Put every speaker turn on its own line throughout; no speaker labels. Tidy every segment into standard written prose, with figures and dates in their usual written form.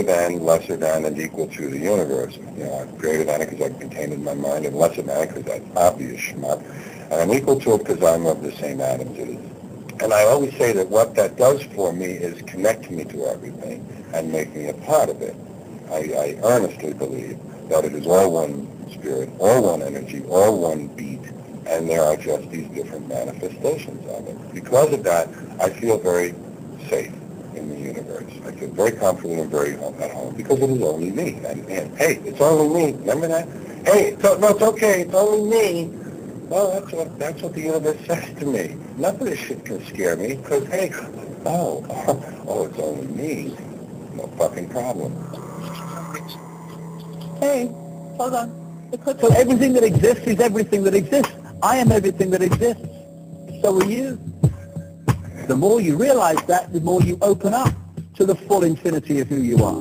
than, lesser than, and equal to the universe. You know, I'm greater than it because I can contain it in my mind, and lesser than it because that's obvious schmuck. And I'm equal to it because I'm of the same atoms it is. And I always say that what that does for me is connect me to everything and make me a part of it. I earnestly believe that it is all one spirit, all one energy, all one beat, and there are just these different manifestations of it. Because of that, I feel very safe in the universe. I feel very comfortable and very at home because it is only me. And hey, it's only me. Remember that? Hey, no, it's okay. It's only me. Well, that's what the universe says to me. None of this shit can scare me because, hey, it's only me. No fucking problem.
Hey, hold on. So everything that exists is everything that exists. I am everything that exists. So are you. The more you realize that, the more you open up to the full infinity of who you are.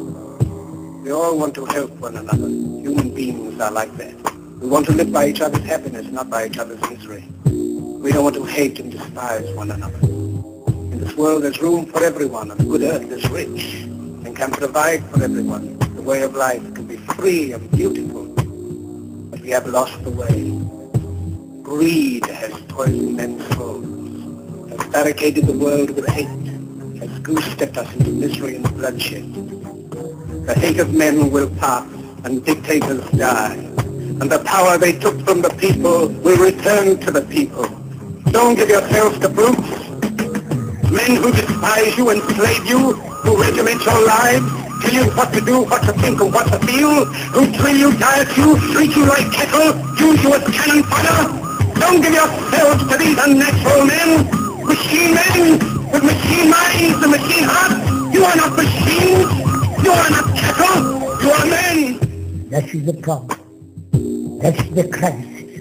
We all want to help one another. Human beings are like that. We want to live by each other's happiness, not by each other's misery. We don't want to hate and despise one another. In this world, there's room for everyone, and the good earth is rich and can provide for everyone. The way of life can be free and beautiful, but we have lost the way. Greed has poisoned men's souls, has barricaded the world with hate, has goose-stepped us into misery and bloodshed. The hate of men will pass, and dictators die. And the power they took from the people will return to the people. Don't give yourselves to brutes. Men who despise you, enslave you, who regiment your lives, tell you what to do, what to think, and what to feel, who drill you, diet you, treat you like cattle, use you as cannon fodder. Don't give yourselves to these unnatural men, machine men, with machine minds and machine hearts. You are not machines. You are not cattle. You are men.
That is the problem. That's the crisis.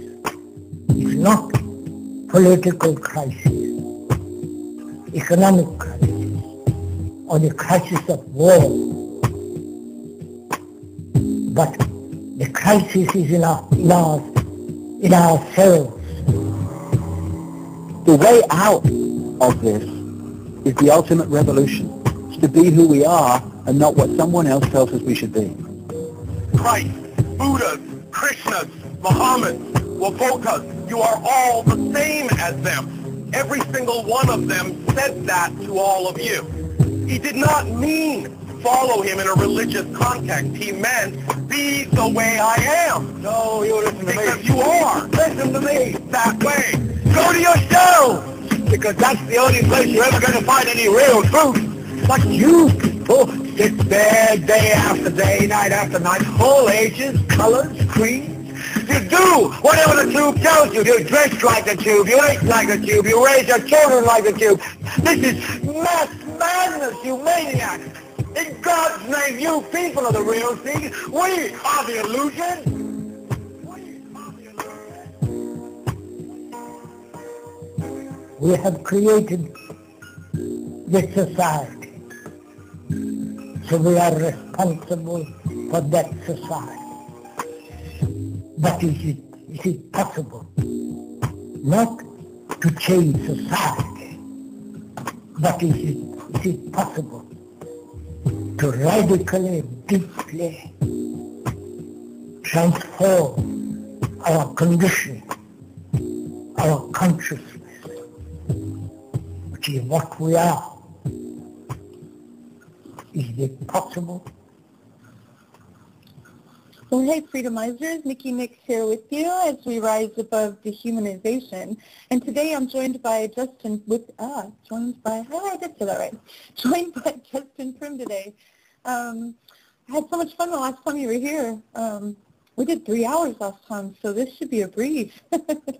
It's not political crisis, economic crisis, or the crisis of war. But the crisis is in ourselves.
The way out of this is the ultimate revolution. It's to be who we are and not what someone else tells us we should be.
Christ, Buddhas, Krishnas, Muhammad, Wavokas, you are all the same as them. Every single one of them said that to all of you. He did not mean follow him in a religious context. He meant be the way I am.
No, you listen to me.
Because you are.
Listen to me.
That way.
Go to your show, because that's the only place you're ever going to find any real truth. But you people sit there day after day, night after night, all ages, colors, creeds. You do whatever the tube tells you. You dress like the tube, you eat like the tube, you raise your children like the tube. This is mass madness, you maniacs. In God's name, you people are the real thing. We are the illusion.
We have created this society, so we are responsible for that society. But is it possible not to change society, but is it possible to radically, deeply transform our condition, our consciousness, which is what we are? Is it possible?
Well, hey, Freedomizers, NICKIENIX here with you as we rise above dehumanization. And today I'm joined by Justin joined by Justin Primm today. I had so much fun the last time you were here. We did 3 hours last time, so this should be a breeze.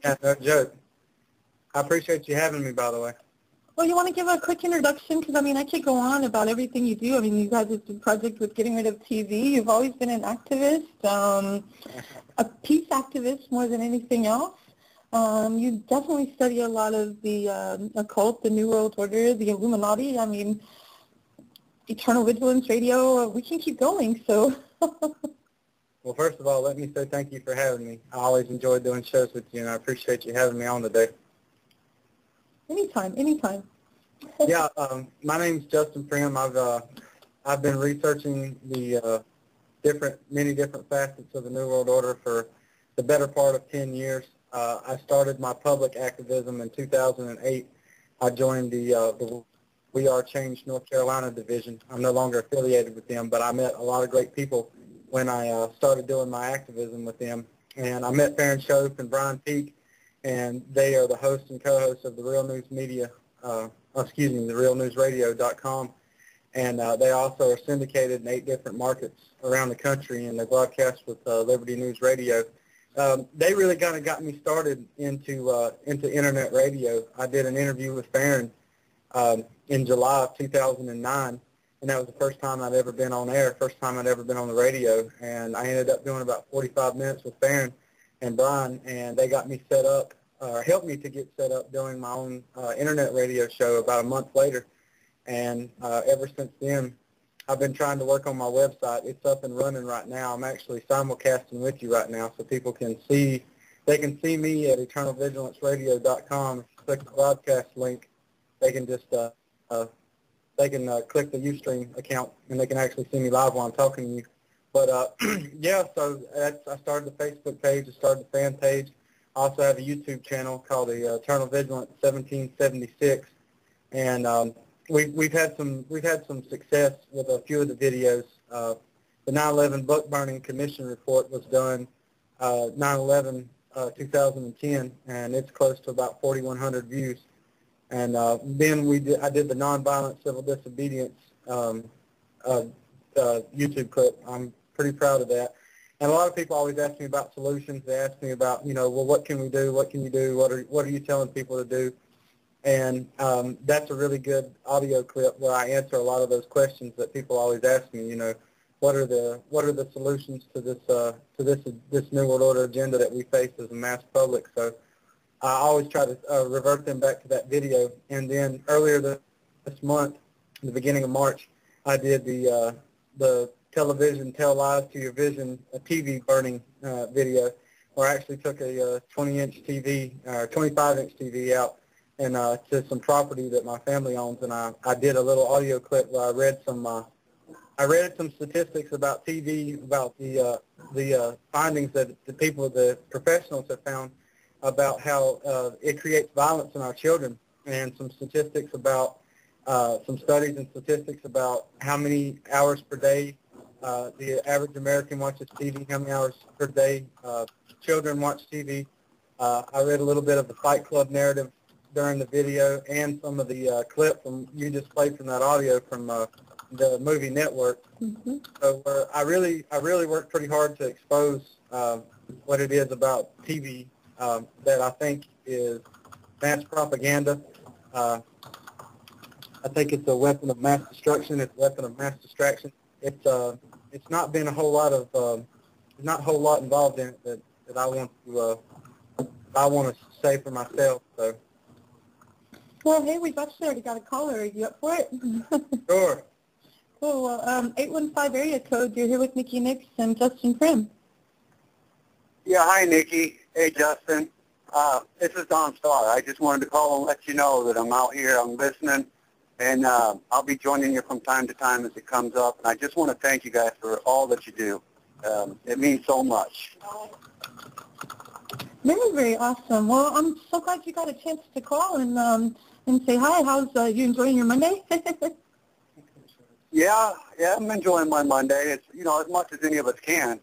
Yeah, no joke. I appreciate you having me, by the way.
Well, you want to give a quick introduction? Because, I mean, I could go on about everything you do. I mean, you guys have a project with getting rid of TV. You've always been an activist, a peace activist more than anything else. You definitely study a lot of the occult, the New World Order, the Illuminati. I mean, Eternal Vigilance Radio. We can keep going, so...
Well, first of all, let me say thank you for having me. I always enjoy doing shows with you, and I appreciate you having me on today.
Anytime.
Yeah, my name's Justin Primm.
I've been researching the many different facets of the New World Order for the better part of 10 years. I started my public activism in 2008. I joined the We Are Change North Carolina division. I'm no longer affiliated with them, but I met a lot of great people when I started doing my activism with them. And I met Farron Shope and Brian Peake, and they are the hosts and co-hosts of the Real News Media, the realnewsradio.com. And they also are syndicated in 8 different markets around the country, and they broadcast with Liberty News Radio. They really kind of got me started into internet radio. I did an interview with Farron in July of 2009, and that was the first time I'd ever been on air, first time I'd ever been on the radio. And I ended up doing about 45 minutes with Farron and Brian, and they got me set up, helped me to get set up doing my own internet radio show about a month later. And ever since then, I've been trying to work on my website. It's up and running right now. I'm actually simulcasting with you right now, so people can see. They can see me at eternalvigilanceradio.com. Click the broadcast link. They can just click the Ustream account, and they can actually see me live while I'm talking to you. But yeah, so I started the Facebook page. I started the fan page. I also have a YouTube channel called the Eternal Vigilance 1776, and We've had some success with a few of the videos. The 9/11 book burning commission report was done 9/11 2010, and it's close to about 4,100 views. And then I did the nonviolent civil disobedience YouTube clip. I'm pretty proud of that. And a lot of people always ask me about solutions. They ask me about, well, what can we do? What can you do? What are you telling people to do? And that's a really good audio clip where I answer a lot of those questions that people always ask me. What are the solutions to this New World Order agenda that we face as a mass public? So I always try to revert them back to that video. And then earlier this month, in the beginning of March, I did the television Tell Lies to Your Vision, a TV burning video, where I actually took a 20-inch TV or 25-inch TV out and to some property that my family owns, and I did a little audio clip where I read some statistics about TV, about the findings that the professionals have found about how it creates violence in our children, and some statistics about some studies and statistics about how many hours per day the average American watches TV, how many hours per day children watch TV. I read a little bit of the Fight Club narrative during the video, and some of the clip you just played from that audio from the movie Network. Mm-hmm. So I really worked pretty hard to expose what it is about TV that I think is mass propaganda. I think it's a weapon of mass destruction. It's a weapon of mass distraction. It's not been a whole lot involved in it that I want to say for myself. So.
Well, hey, we've actually already got a caller. Are you up for it?
Sure.
Cool. Well, 815 area code. You're here with NICKIENIX and Justin Primm.
Yeah, hi, Nikki. Hey, Justin. This is Don Starr. I just wanted to call and let you know that I'm out here. I'm listening, and I'll be joining you from time to time as it comes up. And I just want to thank you guys for all that you do. It means so much.
Very, very awesome. Well, I'm so glad you got a chance to call and say hi. How's you enjoying your Monday?
Yeah, I'm enjoying my Monday. It's as much as any of us can.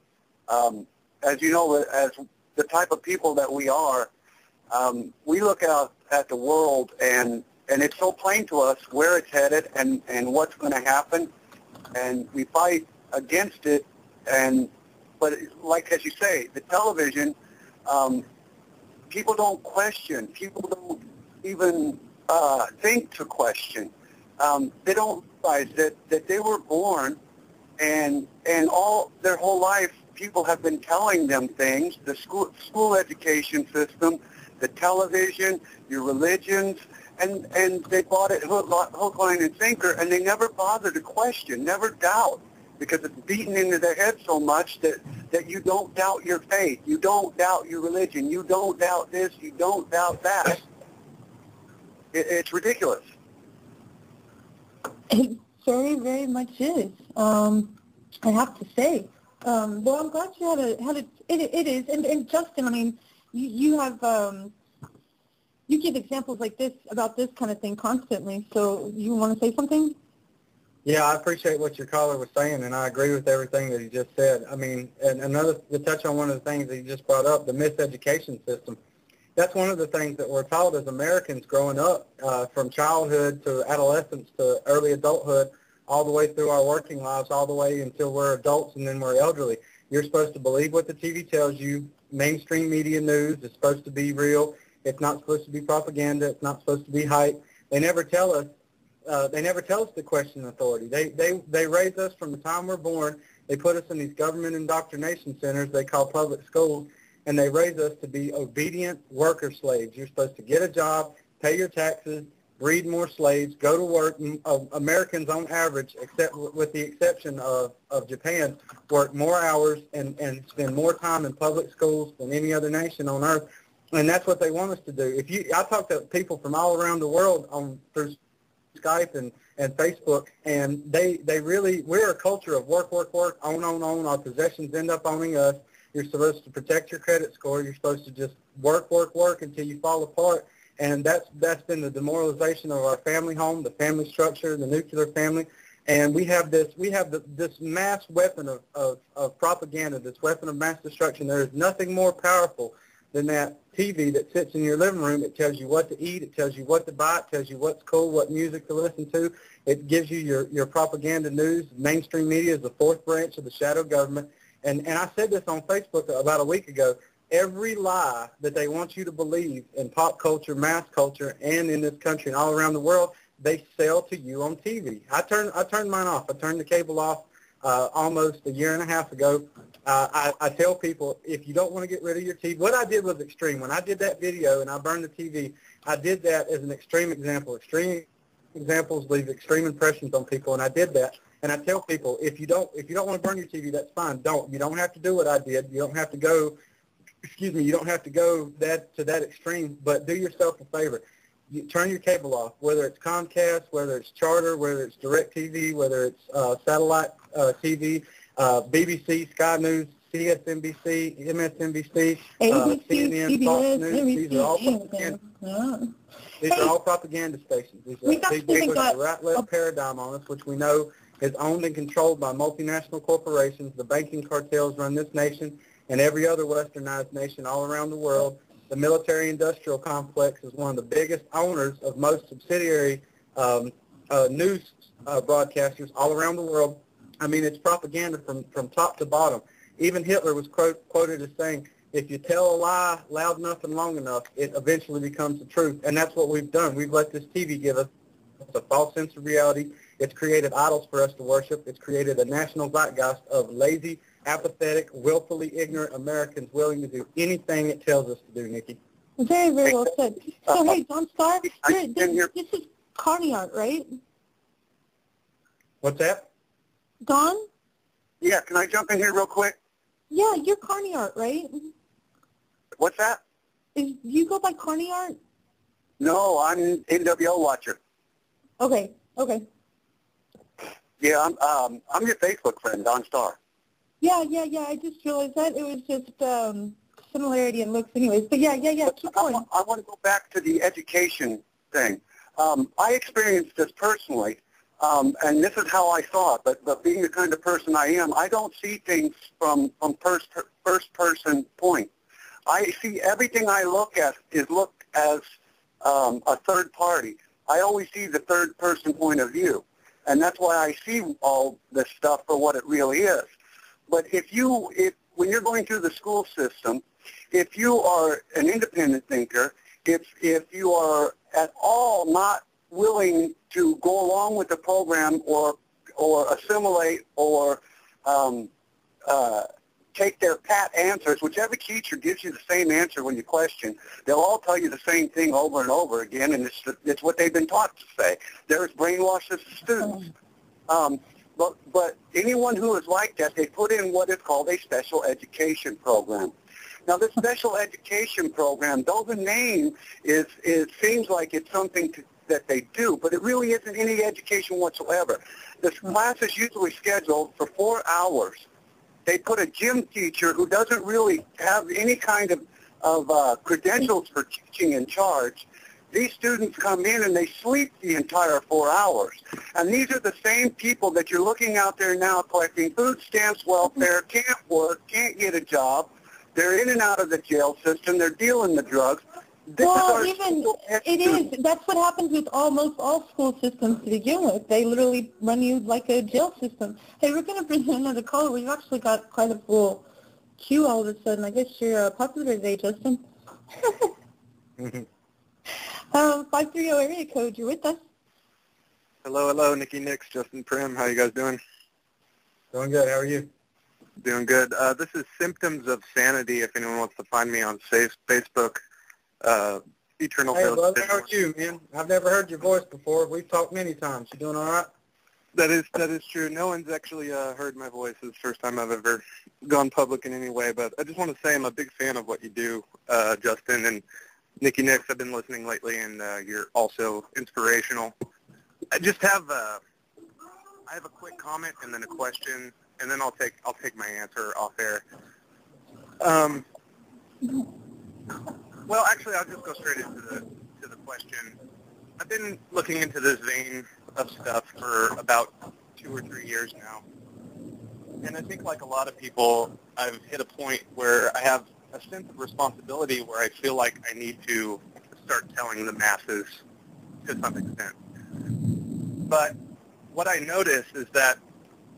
As you know, as the type of people that we are, we look out at the world and it's so plain to us where it's headed and what's going to happen, and we fight against it. But like as you say, the television. People don't question. People don't even think to question. They don't realize that they were born, and all their whole life, people have been telling them things. The school education system, the television, your religions, and they bought it hook, line, and sinker, and they never bother to question, never doubt, because it's beaten into their head so much that you don't doubt your faith, you don't doubt your religion, you don't doubt this, you don't doubt that. It's ridiculous.
very, very much is. I have to say. Well, I'm glad you had a it is. And Justin, I mean, you have, you give examples like this about this kind of thing constantly. So you want to say something?
Yeah, I appreciate what your caller was saying, and I agree with everything that he just said. I mean, and to touch on one of the things that you just brought up, the miseducation system. That's one of the things that we're taught as Americans growing up, from childhood to adolescence to early adulthood, all the way through our working lives, all the way until we're adults and then we're elderly. You're supposed to believe what the TV tells you. Mainstream media news is supposed to be real. It's not supposed to be propaganda. It's not supposed to be hype. They never tell us. They never tell us to question authority. They raise us from the time we're born. They put us in these government indoctrination centers they call public schools, and they raise us to be obedient worker slaves. You're supposed to get a job, pay your taxes, breed more slaves, go to work. Americans on average, except with the exception of Japan, work more hours and spend more time in public schools than any other nation on earth. And that's what they want us to do. I talk to people from all around the world through Skype and Facebook, and we're a culture of work, on. Our possessions end up owning us. You're supposed to protect your credit score. You're supposed to just work until you fall apart. And that's been the demoralization of our family home, the family structure, the nuclear family. And we have this mass weapon of propaganda, this weapon of mass destruction. There is nothing more powerful than that TV that sits in your living room. It tells you what to eat. It tells you what to buy. It tells you what's cool, what music to listen to. It gives you your propaganda news. Mainstream media is the fourth branch of the shadow government. And I said this on Facebook about a week ago. Every lie that they want you to believe in pop culture, mass culture, and in this country and all around the world, they sell to you on TV. I turned mine off. I turned the cable off almost a year and a half ago. I tell people, if you don't want to get rid of your TV, what I did was extreme. When I did that video and I burned the TV, I did that as an extreme example. Extreme examples leave extreme impressions on people, and I did that. And I tell people, if you don't want to burn your TV, that's fine. You don't have to do what I did. You don't have to go. You don't have to go to that extreme. But do yourself a favor. You turn your cable off, whether it's Comcast, whether it's Charter, whether it's DirecTV, whether it's satellite TV, BBC, Sky News, CSNBC, MSNBC, CNN, Fox News. These are all propaganda. These are all propaganda stations. They push the right-left paradigm on us, which we know is owned and controlled by multinational corporations. The banking cartels run this nation and every other westernized nation all around the world. The military-industrial complex is one of the biggest owners of most subsidiary news broadcasters all around the world. I mean, it's propaganda from top to bottom. Even Hitler was quoted as saying, if you tell a lie loud enough and long enough, it eventually becomes the truth. And that's what we've done. We've let this TV give us a false sense of reality. It's created idols for us to worship. It's created a national zeitgeist of lazy, apathetic, willfully ignorant Americans willing to do anything it tells us to do, Nikki.
Very, very well said. So, hey, Don Starr, this is Carney Art, right?
What's that?
Don?
Yeah, can I jump in here real quick?
Yeah, you're Carney Art, right?
What's that?
You go by Carney Art?
No, I'm an NWO watcher.
Okay.
Yeah, I'm your Facebook friend, Don Starr.
Yeah, I just realized that. It was just similarity in looks anyways. But yeah, keep going.
I want to go back to the education thing. I experienced this personally, and this is how I saw it, but being the kind of person I am, I don't see things from first-person point. I see everything I look at is looked as a third party. I always see the third-person point of view, and that's why I see all this stuff for what it really is. But when you're going through the school system, if you are an independent thinker, if you are at all not willing to go along with the program or assimilate or take their pat answers, whichever teacher gives you the same answer when you question, they'll all tell you the same thing over and over again, and it's what they've been taught to say. They're as brainwashed as the students. But anyone who is like that, they put in what is called a special education program. Now, this special education program, though the name seems like it's something that they do, but it really isn't any education whatsoever. This class is usually scheduled for 4 hours. They put a gym teacher who doesn't really have any kind of credentials for teaching in charge. These students come in and they sleep the entire 4 hours. And these are the same people that you're looking out there now collecting food stamps, welfare, can't work, can't get a job. They're in and out of the jail system. They're dealing the drugs.
Well, it is. That's what happens with almost all school systems to begin with. They literally run you like a jail system. Hey, we're going to bring in another caller. We've actually got quite a full queue all of a sudden. I guess you're popular today, Justin. 530 area code, you're with us.
Hello, NICKIENIX, Justin Primm. How you guys doing?
Doing good. How are you?
Doing good. This is Symptoms of Sanity, if anyone wants to find me on Facebook. Eternal
Hey,
Failure.
brother, how are you, man? I've never heard your voice before. We've talked many times. You doing all right?
That is true. No one's actually heard my voice. It's the first time I've ever gone public in any way, but I just want to say I'm a big fan of what you do, Justin, and NICKIENIX. I've been listening lately, and you're also inspirational. I just have I have a quick comment and then a question, and then I'll take my answer off air. Well, actually, I'll just go straight into the question. I've been looking into this vein of stuff for about 2 or 3 years now, and I think like a lot of people, I've hit a point where I have a sense of responsibility where I feel like I need to start telling the masses to some extent. But what I notice is that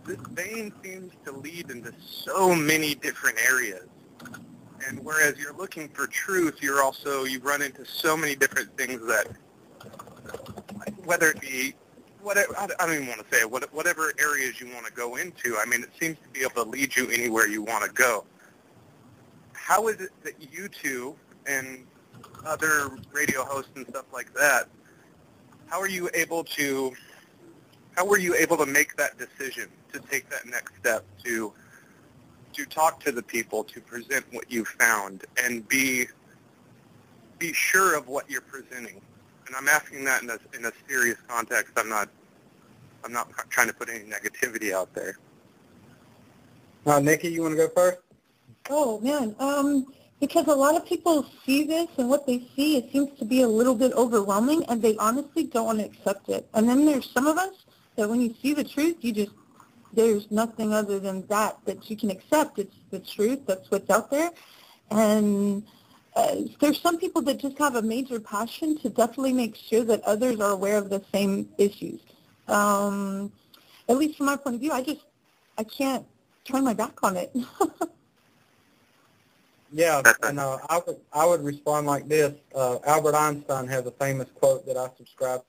this vein seems to lead into so many different areas. And whereas you're looking for truth, you run into so many different things that, whether it be, I don't even want to say it, whatever areas you want to go into, I mean, it seems to be able to lead you anywhere you want to go. How is it that you two and other radio hosts and stuff like that, how were you able to make that decision, to take that next step, to talk to the people, to present what you found, and be sure of what you're presenting? And I'm asking that in a serious context. I'm not trying to put any negativity out there.
Nikki, you want to go first?
Oh, man. Because a lot of people see this, and what they see, it seems to be a little bit overwhelming, and they honestly don't want to accept it. And then there's some of us that when you see the truth, there's nothing other than that you can accept. It's the truth. That's what's out there. And there's some people that just have a major passion to definitely make sure that others are aware of the same issues. At least from my point of view, I can't turn my back on it.
Yeah, and I would respond like this. Albert Einstein has a famous quote that I subscribe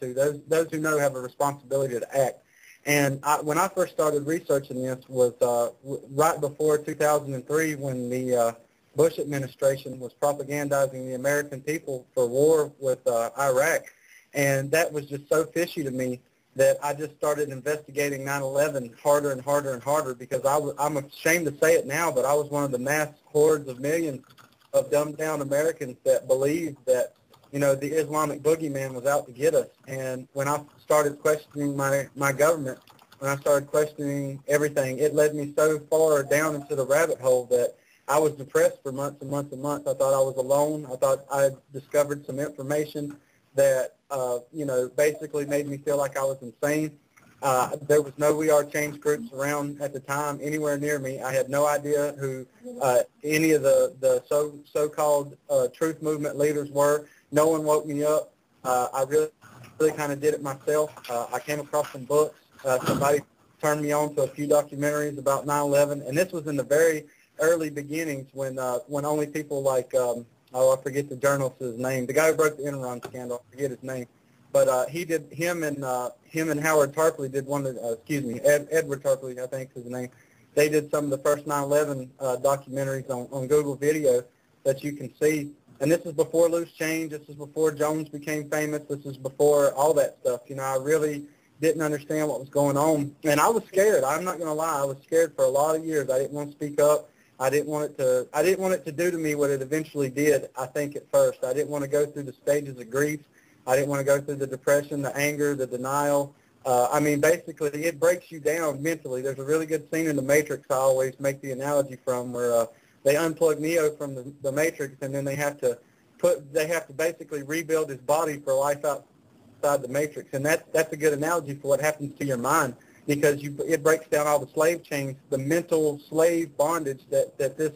to. Those who know have a responsibility to act. And when I first started researching this was right before 2003, when the Bush administration was propagandizing the American people for war with Iraq. And that was just so fishy to me that I just started investigating 9/11 harder and harder and harder, because I'm ashamed to say it now, but I was one of the mass hordes of millions of dumbed-down Americans that believed that, the Islamic boogeyman was out to get us. And when I started questioning my government, when I started questioning everything, it led me so far down into the rabbit hole that I was depressed for months and months and months. I thought I was alone. I thought I had discovered some information that, basically made me feel like I was insane. There was no We Are Change groups around at the time anywhere near me. I had no idea who any of the so-called truth movement leaders were. No one woke me up. I really kind of did it myself. I came across some books. Somebody turned me on to a few documentaries about 9/11, and this was in the very early beginnings when only people like I forget the journalist's name, the guy who broke the Enron scandal, I forget his name, but him and Howard Tarpley did one of Edward Tarpley, I think is his name. They did some of the first 9/11 documentaries on Google Video that you can see. And this is before Loose Change. This is before Jones became famous. This is before all that stuff. I really didn't understand what was going on. And I was scared. I'm not going to lie. I was scared for a lot of years. I didn't want to speak up. I didn't want it to do to me what it eventually did, I think, at first. I didn't want to go through the stages of grief. I didn't want to go through the depression, the anger, the denial. I mean, basically, it breaks you down mentally. There's a really good scene in The Matrix I always make the analogy from, where they unplug Neo from the Matrix, and then they have to basically rebuild his body for life outside the Matrix. And that's a good analogy for what happens to your mind, because it breaks down all the slave chains, the mental slave bondage that this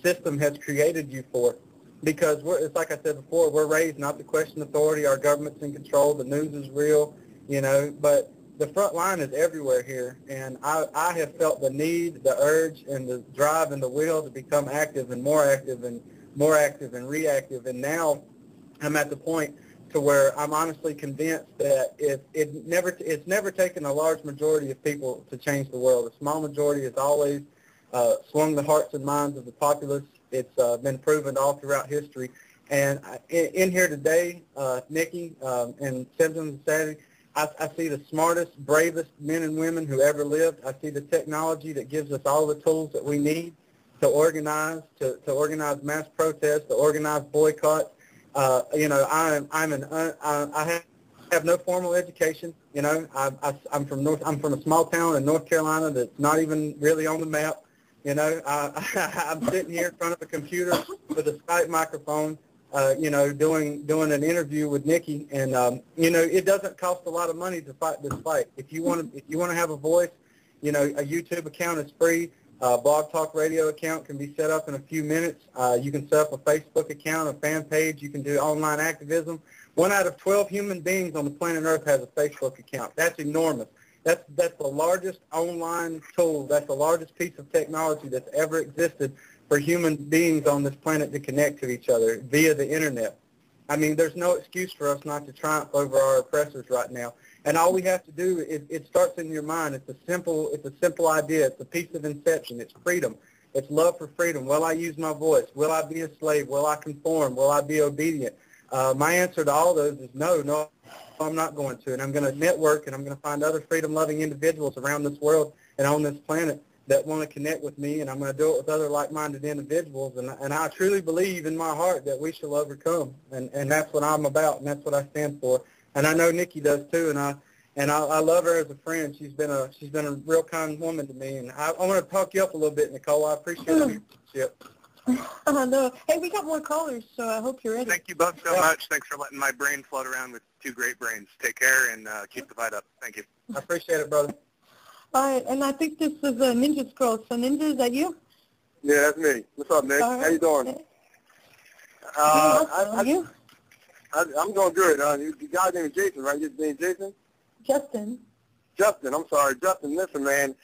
system has created you for. Because it's like I said before, we're raised not to question authority. Our government's in control. The news is real, you know, but the front line is everywhere here, and I have felt the need, the urge, and the drive and the will to become active and more active and reactive. And now I'm at the point to where I'm honestly convinced that it's never taken a large majority of people to change the world. A small majority has always swung the hearts and minds of the populace. It's been proven all throughout history. And in here today, Nickie, and Symptoms of Sanity, I see the smartest, bravest men and women who ever lived. I see the technology that gives us all the tools that we need to organize, to organize mass protests, to organize boycotts. You know, I have no formal education. You know, I'm from a small town in North Carolina that's not even really on the map. You know, I'm sitting here in front of a computer with a Skype microphone. You know, doing an interview with Nickie, and you know, it doesn't cost a lot of money to fight this fight. If you want to have a voice, you know, a YouTube account is free. Blog Talk Radio account can be set up in a few minutes. You can set up a Facebook account, a fan page. You can do online activism. 1 out of 12 human beings on the planet Earth has a Facebook account. That's enormous. That's the largest online tool. That's the largest piece of technology that's ever existed for human beings on this planet to connect to each other via the internet. I mean, there's no excuse for us not to triumph over our oppressors right now. And all we have to do is it starts in your mind. It's a simple idea. It's a piece of inception. It's freedom. It's love for freedom. Will I use my voice? Will I be a slave? Will I conform? Will I be obedient? My answer to all those is no, I'm not going to. And I'm going to network, and I'm going to find other freedom-loving individuals around this world and on this planet that want to connect with me, and I'm going to do it with other like-minded individuals. And I truly believe in my heart that we shall overcome, and that's what I'm about, and that's what I stand for. And I know Nickie does too, and I love her as a friend. She's been a real kind woman to me, and I want to talk you up a little bit, Nicole. I appreciate your leadership.
No. Hey, we got more callers, so I hope you're ready.
Thank you both so much. Thanks for letting my brain float around with two great brains. Take care and keep the fight up. Thank you.
I appreciate it, brother.
All right, and I think this is a Ninja Scroll. So, Ninja, is that you?
Yeah, that's me. What's up, Nick?
Right.
How you doing? I'm doing good. The guy's name is Jason, right? Your name is Jason?
Justin.
Justin, I'm sorry. Justin, listen, man.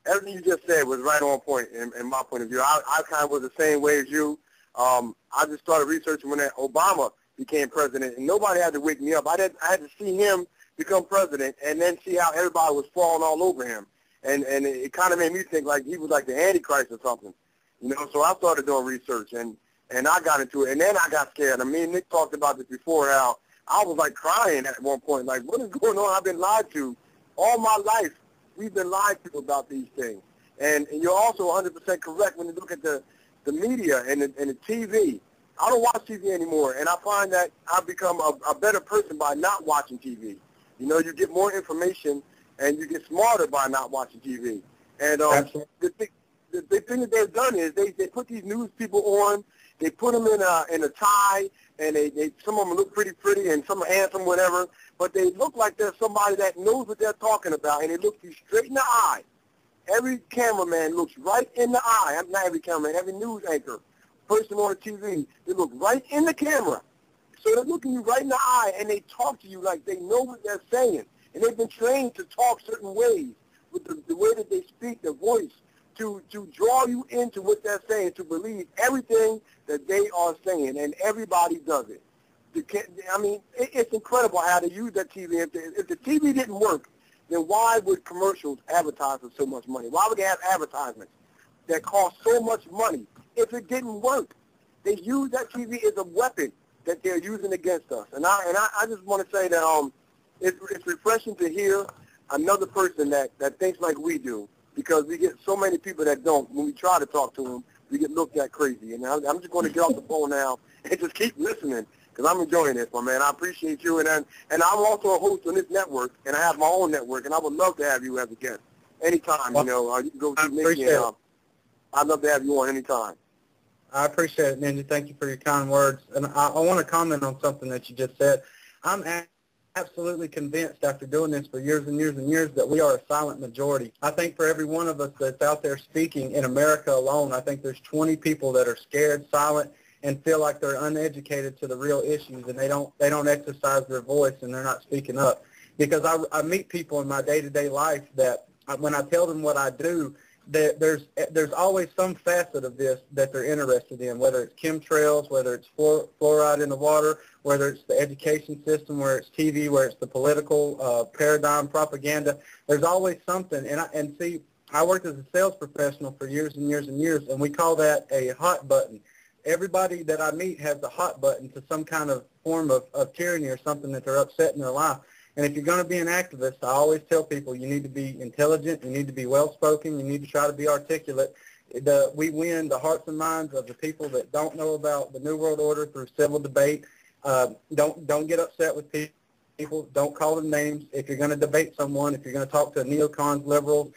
Everything you just said was right on point in my point of view. I kind of was the same way as you. I just started researching when Obama became president, and nobody had to wake me up. I had to see him become president and then see how everybody was falling all over him. And it kind of made me think like he was like the Antichrist or something. You know, so I started doing research, and I got into it. And then I got scared. I mean, Nick talked about this before, how I was like crying at one point, like, what is going on? I've been lied to all my life. We've been lied to about these things. And you're also 100% correct when you look at the media and the TV. I don't watch TV anymore, and I find that I've become a better person by not watching TV. You know, you get more information, and you get smarter by not watching TV. And the thing that they've done is they put these news people on. They put them in a tie, and they some of them look pretty, and some are handsome, whatever. But they look like they're somebody that knows what they're talking about, and they look you straight in the eye. Every cameraman looks right in the eye. Not every cameraman, every news anchor, person on the TV, they look right in the camera. So they're looking you right in the eye, and they talk to you like they know what they're saying. And they've been trained to talk certain ways, with the way that they speak, their voice, to draw you into what they're saying, to believe everything that they are saying, and everybody does it. I mean, it's incredible how they use that TV. If the TV didn't work, then why would commercials advertise for so much money? Why would they have advertisements that cost so much money if it didn't work? They use that TV as a weapon that they're using against us. And I just want to say that it's refreshing to hear another person that thinks like we do, because we get so many people that don't. When we try to talk to them, we get looked at crazy. And I'm just going to get off the phone now and just keep listening, because I'm enjoying this, my man. I appreciate you, and I'm also a host on this network, and I have my own network, and I would love to have you as a guest anytime. You know, you can go to Nickie, and I'd love to have you on anytime.
I appreciate it, Ninja. Thank you for your kind words. And I want to comment on something that you just said. I'm absolutely convinced after doing this for years and years and years that we are a silent majority. I think for every one of us that's out there speaking in America alone, I think there's 20 people that are scared, silent, and feel like they're uneducated to the real issues, and they don't exercise their voice, and they're not speaking up. Because I meet people in my day-to-day life that when I tell them what I do, there's always some facet of this that they're interested in, whether it's chemtrails, whether it's fluoride in the water, whether it's the education system, where it's TV, where it's the political paradigm propaganda. There's always something. And see, I worked as a sales professional for years and years and years, and we call that a hot button. Everybody that I meet has a hot button to some kind of form of tyranny or something that they're upset in their life. And if you're going to be an activist, I always tell people you need to be intelligent, you need to be well-spoken, you need to try to be articulate. We win the hearts and minds of the people that don't know about the New World Order through civil debate. Don't get upset with people. Don't call them names. If you're going to debate someone, if you're going to talk to neocons, liberals,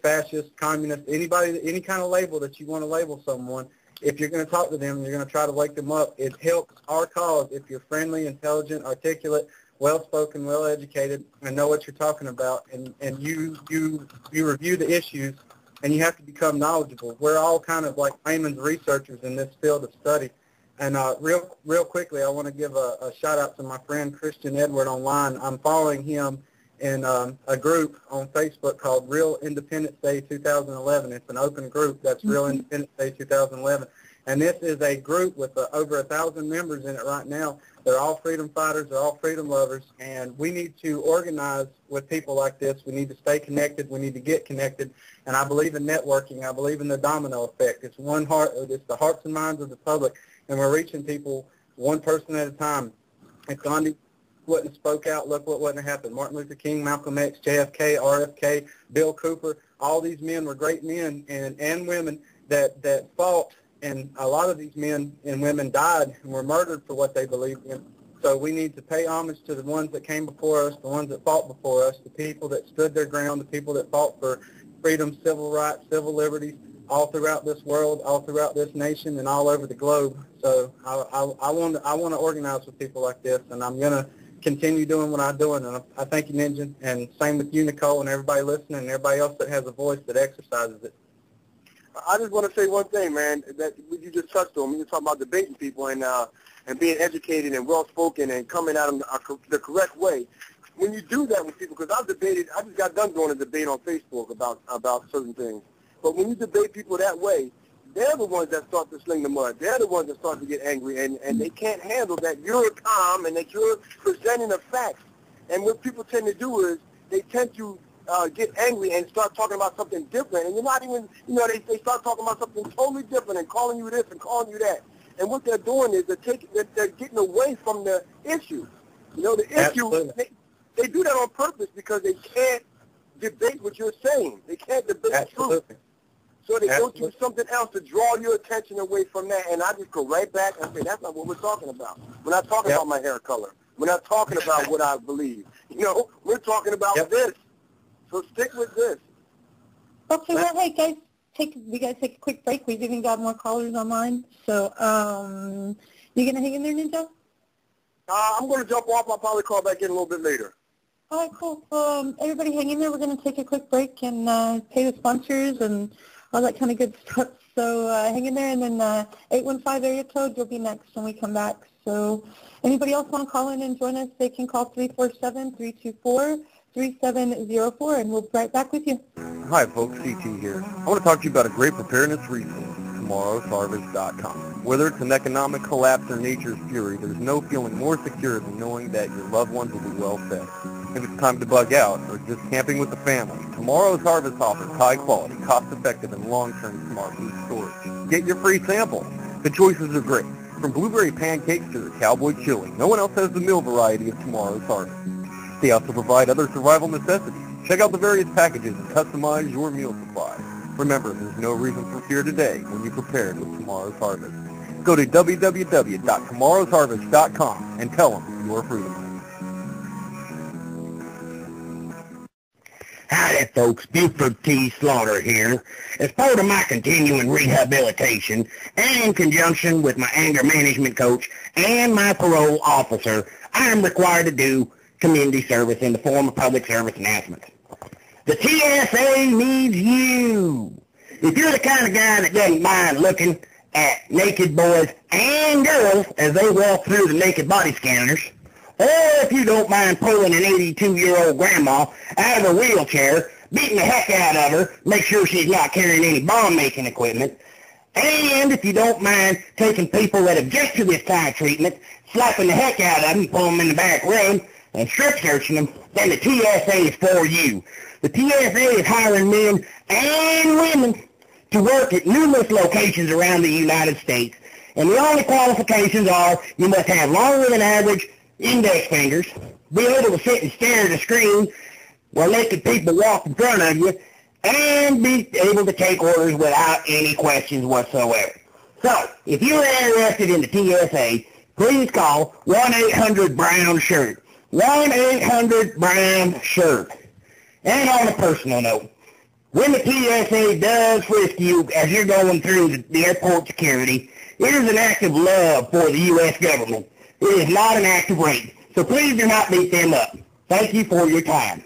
fascists, communists, anybody, any kind of label that you want to label someone, if you're going to talk to them, you're going to try to wake them up. It helps our cause if you're friendly, intelligent, articulate, well-spoken, well-educated, and know what you're talking about, and you review the issues, and you have to become knowledgeable. We're all kind of like layman's researchers in this field of study. And real quickly, I want to give a shout-out to my friend Christian Edward online. I'm following him in a group on Facebook called Real Independence Day 2011. It's an open group. That's Real Independence Day 2011. And this is a group with over 1,000 members in it right now. They're all freedom fighters. They're all freedom lovers. And we need to organize with people like this. We need to stay connected. We need to get connected. And I believe in networking. I believe in the domino effect. It's one heart. It's the hearts and minds of the public. And we're reaching people one person at a time. If Gandhi wouldn't have spoke out, look what wouldn't have happened. Martin Luther King, Malcolm X, JFK, RFK, Bill Cooper, all these men were great men and women that fought. And a lot of these men and women died and were murdered for what they believed in. So we need to pay homage to the ones that came before us, the ones that fought before us, the people that stood their ground, the people that fought for freedom, civil rights, civil liberties, all throughout this world, all throughout this nation, and all over the globe. So I want to organize with people like this, and I'm going to continue doing what I'm doing. And I thank you, Ninja, and same with you, Nicole, and everybody listening, and everybody else that has a voice that exercises it.
I just want to say one thing, man, that you just touched on. You're talking about debating people and being educated and well-spoken and coming at them the correct way. When you do that with people, because I just got done doing a debate on Facebook about certain things. But when you debate people that way, they're the ones that start to sling the mud. They're the ones that start to get angry, and they can't handle that you're calm and that you're presenting the facts. And what people tend to do is they tend to get angry and start talking about something different, and you're not even, they start talking about something totally different and calling you this and calling you that. And what they're doing is they're getting away from the issue. The issue, they do that on purpose because they can't debate what you're saying. They can't debate the truth. So they go to something else to draw your attention away from that, and I just go right back and say, that's not what we're talking about. We're not talking about my hair color. We're not talking about what I believe. We're talking about this. So stick with this.
Okay, well, hey, guys, we got to take a quick break. We've even got more callers online. So you going to hang in there, Ninja?
I'm going to jump off. I'll probably call back in a little bit later.
All right, cool. Everybody hang in there. We're going to take a quick break and pay the sponsors and all that kind of good stuff. So hang in there, and then 815 area code, you'll be next when we come back. So anybody else want to call in and join us, they can call 347-324-3704, and we'll be right back with you.
Hi, folks. CT here. I want to talk to you about a great preparedness resource, tomorrowsharvest.com. Whether it's an economic collapse or nature's fury, there's no feeling more secure than knowing that your loved ones will be well fed. If it's time to bug out or just camping with the family, Tomorrow's Harvest offers high-quality, cost-effective, and long-term smart food storage. Get your free sample. The choices are great. From blueberry pancakes to the cowboy chili, no one else has the meal variety of Tomorrow's Harvest. They also provide other survival necessities. Check out the various packages and customize your meal supply. Remember, there's no reason for fear today when you prepared with Tomorrow's Harvest. Go to www.tomorrowsharvest.com and tell them you are Freedom.
Howdy, folks. Buford T. Slaughter here. As part of my continuing rehabilitation and in conjunction with my anger management coach and my parole officer, I am required to do community service in the form of public service announcements. The TSA needs you. If you're the kind of guy that doesn't mind looking at naked boys and girls as they walk through the naked body scanners, or if you don't mind pulling an 82-year-old grandma out of her wheelchair, beating the heck out of her, make sure she's not carrying any bomb-making equipment, and if you don't mind taking people that object to this kind of treatment, slapping the heck out of them, pulling them in the back room, and strip searching them, then the TSA is for you. The TSA is hiring men and women to work at numerous locations around the United States, and the only qualifications are you must have longer than average index fingers, be able to sit and stare at a screen while naked people walk in front of you, and be able to take orders without any questions whatsoever. So, if you're interested in the TSA, please call 1-800-BROWN-SHIRT. 1-800-BROWN-SHIRT. And on a personal note, when the TSA does frisk you as you're going through the airport security, it is an act of love for the U.S. government. It is not an act of rape. So please do not beat them up. Thank you for your time.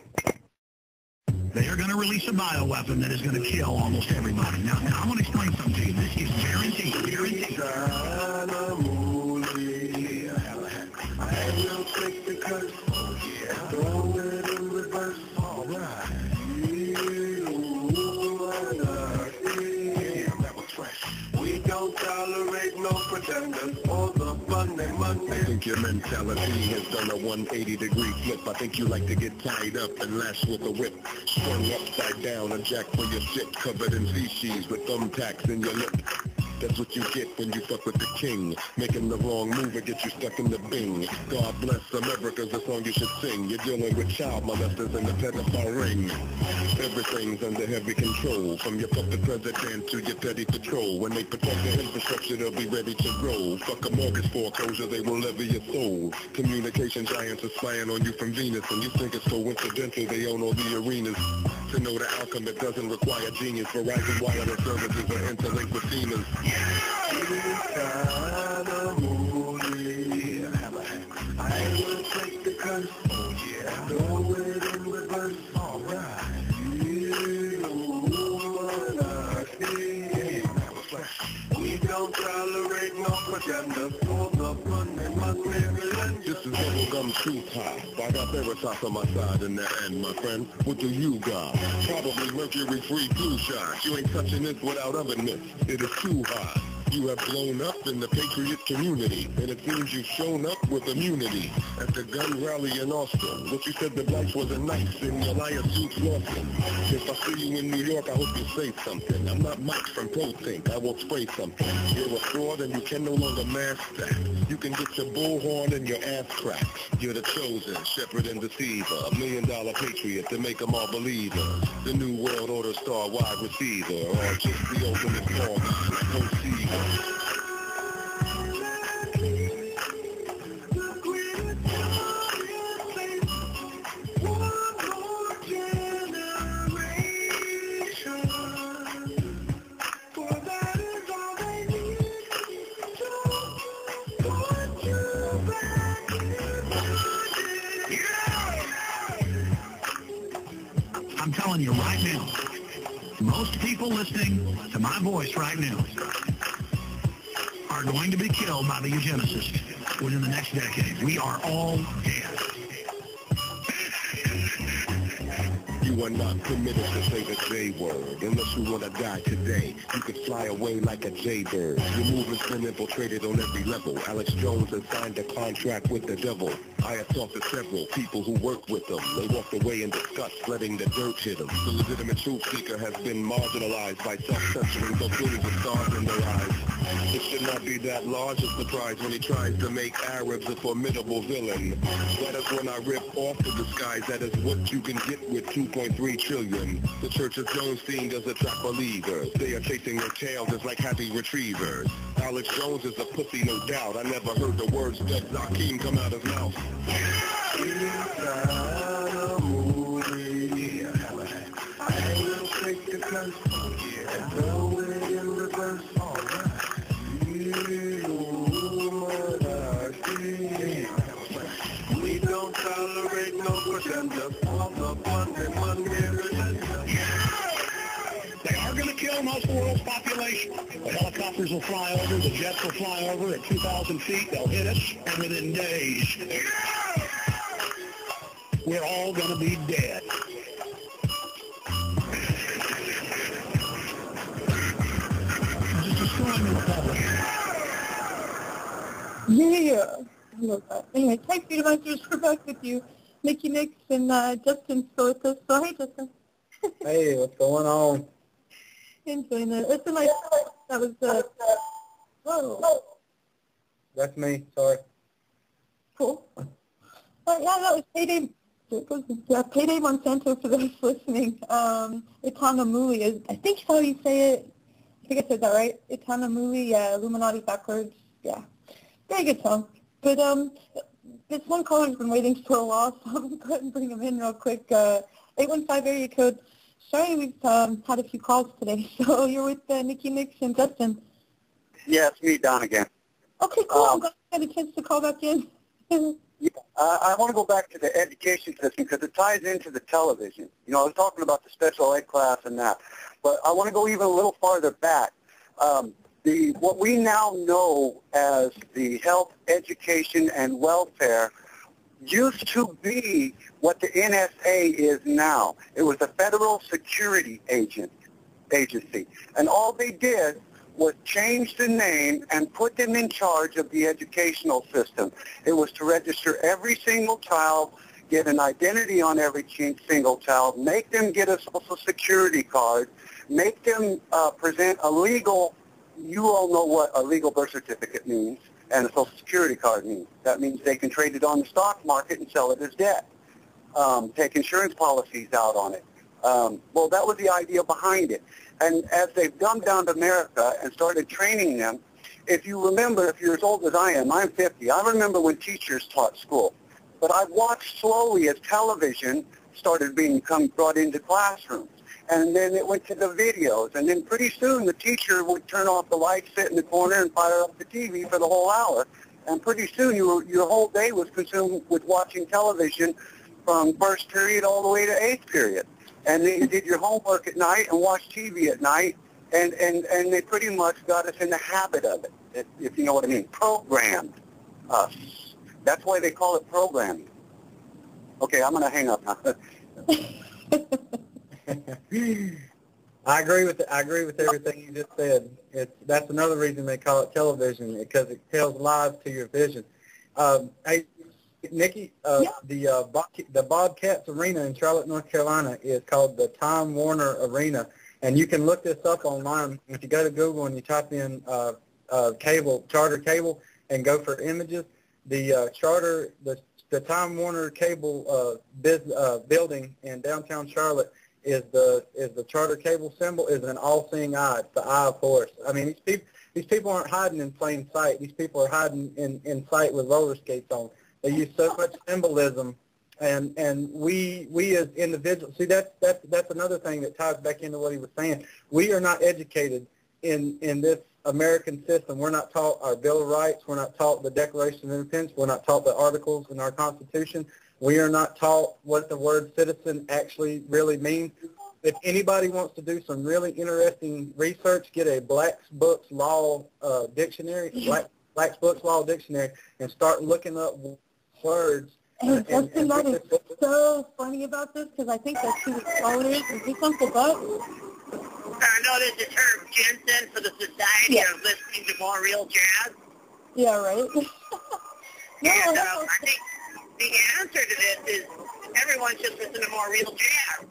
They are going to release a bioweapon that is going to kill almost everybody. Now I want to explain something to you. This is guaranteed.
We don't tolerate no pretenders or the money.
I think your mentality has done a 180-degree flip. I think you like to get tied up and lashed with a whip. Strung upside down, a jack for your shit, covered in feces with thumbtacks in your lip. That's what you get when you fuck with the king. Making the wrong move and get you stuck in the bing. God bless America's the song you should sing. You're dealing with child molesters in the pedophile ring. Everything's under heavy control. From your puppet president to your petty patrol. When they protect the infrastructure, they'll be ready to roll. Fuck a mortgage foreclosure, they will lever your soul. Communication giants are spying on you from Venus. And you think it's coincidental, they own all the arenas. To know the outcome, it doesn't require genius. Verizon wireless services are interlinked with demons.
I will take the curse. Throw it in reverse. Alright. We don't tolerate no pretenders for the money.
This is bubblegum truth high. I got Veritas on my side in the end, my friend. What do you got? Probably mercury-free blue shot. You ain't touching this without ovenness. It is too high. You have blown up in the patriot community, and it seems you've shown up with immunity. At the gun rally in Austin, what you said the blacks wasn't nice, and your liar suits lost them. If I see you in New York, I hope you say something. I'm not Mike from ProThink, I will spray something. You're a fraud and you can no longer mask that. You can get your bullhorn and your ass cracked. You're the chosen, shepherd and deceiver, $1 million patriot to make them all believers. The new world order star wide receiver, or just the ultimate fall guy like Conceiver.
I'm telling you right now, most people listening to my voice right now are going to be killed by the eugenicists within the next decade. We are all dead.
You are not permitted to say the J word. Unless you want to die today, you could fly away like a jaybird. Your movement's been infiltrated on every level. Alex Jones has signed a contract with the devil. I have talked to several people who work with them. They walked away in disgust, letting the dirt hit them. The legitimate truth seeker has been marginalized by self-censoring, but billions of stars in their eyes. It should not be that large a surprise when he tries to make Arabs a formidable villain. That is when I rip off the disguise. That is what you can get with 2.3 trillion. The Church of Jonestown does attract believers. They are chasing their tail just like happy retrievers. Alex Jones is a pussy, no doubt. I never heard the words that Zakeem come out his mouth.
We don't tolerate no pretenders. All the
They are going to kill most of the world's population. The helicopters will fly over, the jets will fly over at 2,000 feet. They'll hit us, and within days, we're all going to be dead. Just destroying the republic.
Yeah. I love that. Anyway, thanks, Vigilance. We're back with you. NICKIENIX and Justin's still with us. So, hey, Justin.
Hey, what's going on?
Enjoying it. It's a nice, that was, whoa.
That's me, sorry.
Cool. But yeah, that was Payday. Yeah, Payday Monsanto for those listening. Itanamuli is, I think how you say it. I think I said that right. Itanamuli, yeah, Illuminati backwards. Yeah. Very good song. But this one caller's been waiting for a while, so I'm going to go ahead and bring him in real quick. 815 area code. Sorry, we've had a few calls today. So you're with NICKIENIX and Justin.
Yeah, it's me, Don, again.
Okay, cool. I'm glad you had a chance to call back in.
Yeah, I want to go back to the education system because it ties into the television. You know, I was talking about the special ed class and that, but I want to go even a little farther back. What we now know as the health, education, and welfare used to be what the NSA is now. It was a federal security agency, and all they did was change the name and put them in charge of the educational system. It was to register every single child, get an identity on every single child, make them get a social security card, make them present a legal, you all know what a legal birth certificate means and a social security card means. That means they can trade it on the stock market and sell it as debt, take insurance policies out on it. Well, that was the idea behind it. And as they've dumbed down to America and started training them, if you remember, if you're as old as I am, I'm 50, I remember when teachers taught school. But I've watched slowly as television started being brought into classrooms. And then it went to the videos. And then pretty soon the teacher would turn off the lights, sit in the corner, and fire up the TV for the whole hour. And pretty soon your whole day was consumed with watching television from first period all the way to eighth period. And then you did your homework at night and watched TV at night, and they pretty much got us in the habit of it, if you know what I mean. Programmed us. That's why they call it programming. Okay, I'm going to hang up now.
I agree with everything you just said. That's another reason they call it television, because it tells lies to your vision. Hey, Nikki, the Bobcats Arena in Charlotte, North Carolina is called the Time Warner Arena, and you can look this up online. If you go to Google and you type in charter cable, and go for images, the Time Warner cable building in downtown Charlotte is the charter cable symbol is an all-seeing eye. It's the eye of Horus. I mean, these people aren't hiding in plain sight. These people are hiding in sight with roller skates on. They use so much symbolism, and we as individuals, see, that's another thing that ties back into what he was saying. We are not educated in this American system. We're not taught our Bill of Rights. We're not taught the Declaration of Independence. We're not taught the articles in our Constitution. We are not taught what the word citizen actually really means. If anybody wants to do some really interesting research, get a Black's Books Law dictionary, Black's Books Law dictionary, and start looking up words.
And Justin, that is so funny about this, because I think that's who the caller is. Is this Uncle Buck?
No, this is Herb Jensen for the Society of Listening to More Real Jazz.
Yeah, right?
And I think the answer to this is everyone should listen to more real jazz.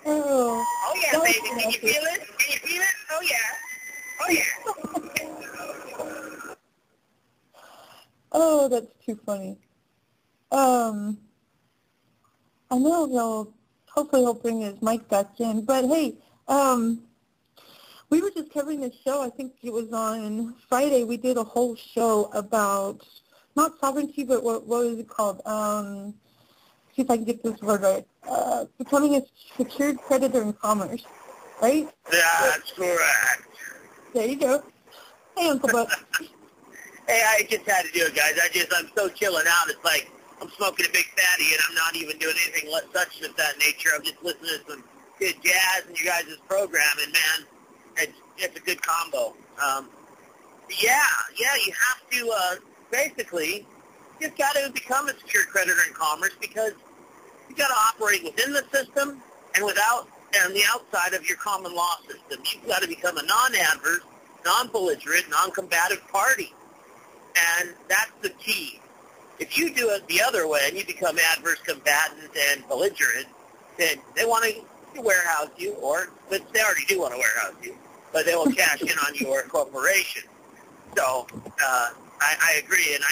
Oh.
Oh, yeah, baby. Can you feel it? Can you feel it? Oh, yeah. Oh, yeah.
Oh, that's too funny. I know hopefully he'll bring his mic back in. But hey, we were just covering this show. I think it was on Friday. We did a whole show about not sovereignty, but what was it called? See if I can get this word right. Becoming a secured creditor in commerce, right?
That's correct.
There you go. Hey, Uncle Buck.
Hey, I just had to do it, guys. I'm so chilling out. It's like I'm smoking a big fatty, and I'm not even doing anything such of that nature. I'm just listening to some good jazz and you guys' programming, man. It's a good combo. Yeah, you have to basically just got to become a secured creditor in commerce because you got to operate within the system and on the outside of your common law system. You've got to become a non-adverse, non-belligerent, non-combative party. And that's the key. If you do it the other way and you become adverse, combatant, and belligerent, then they want to warehouse you, but they already do want to warehouse you, but they will cash in on your corporation. So I agree, and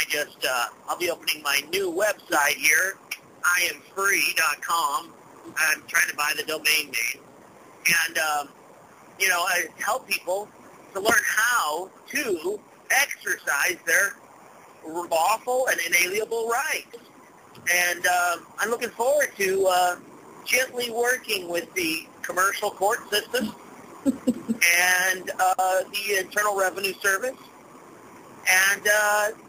I'll be opening my new website here, IamFree.com. I'm trying to buy the domain name. And, I help people to learn how to exercise their lawful and inalienable rights. And I'm looking forward to gently working with the commercial court system and the Internal Revenue Service. And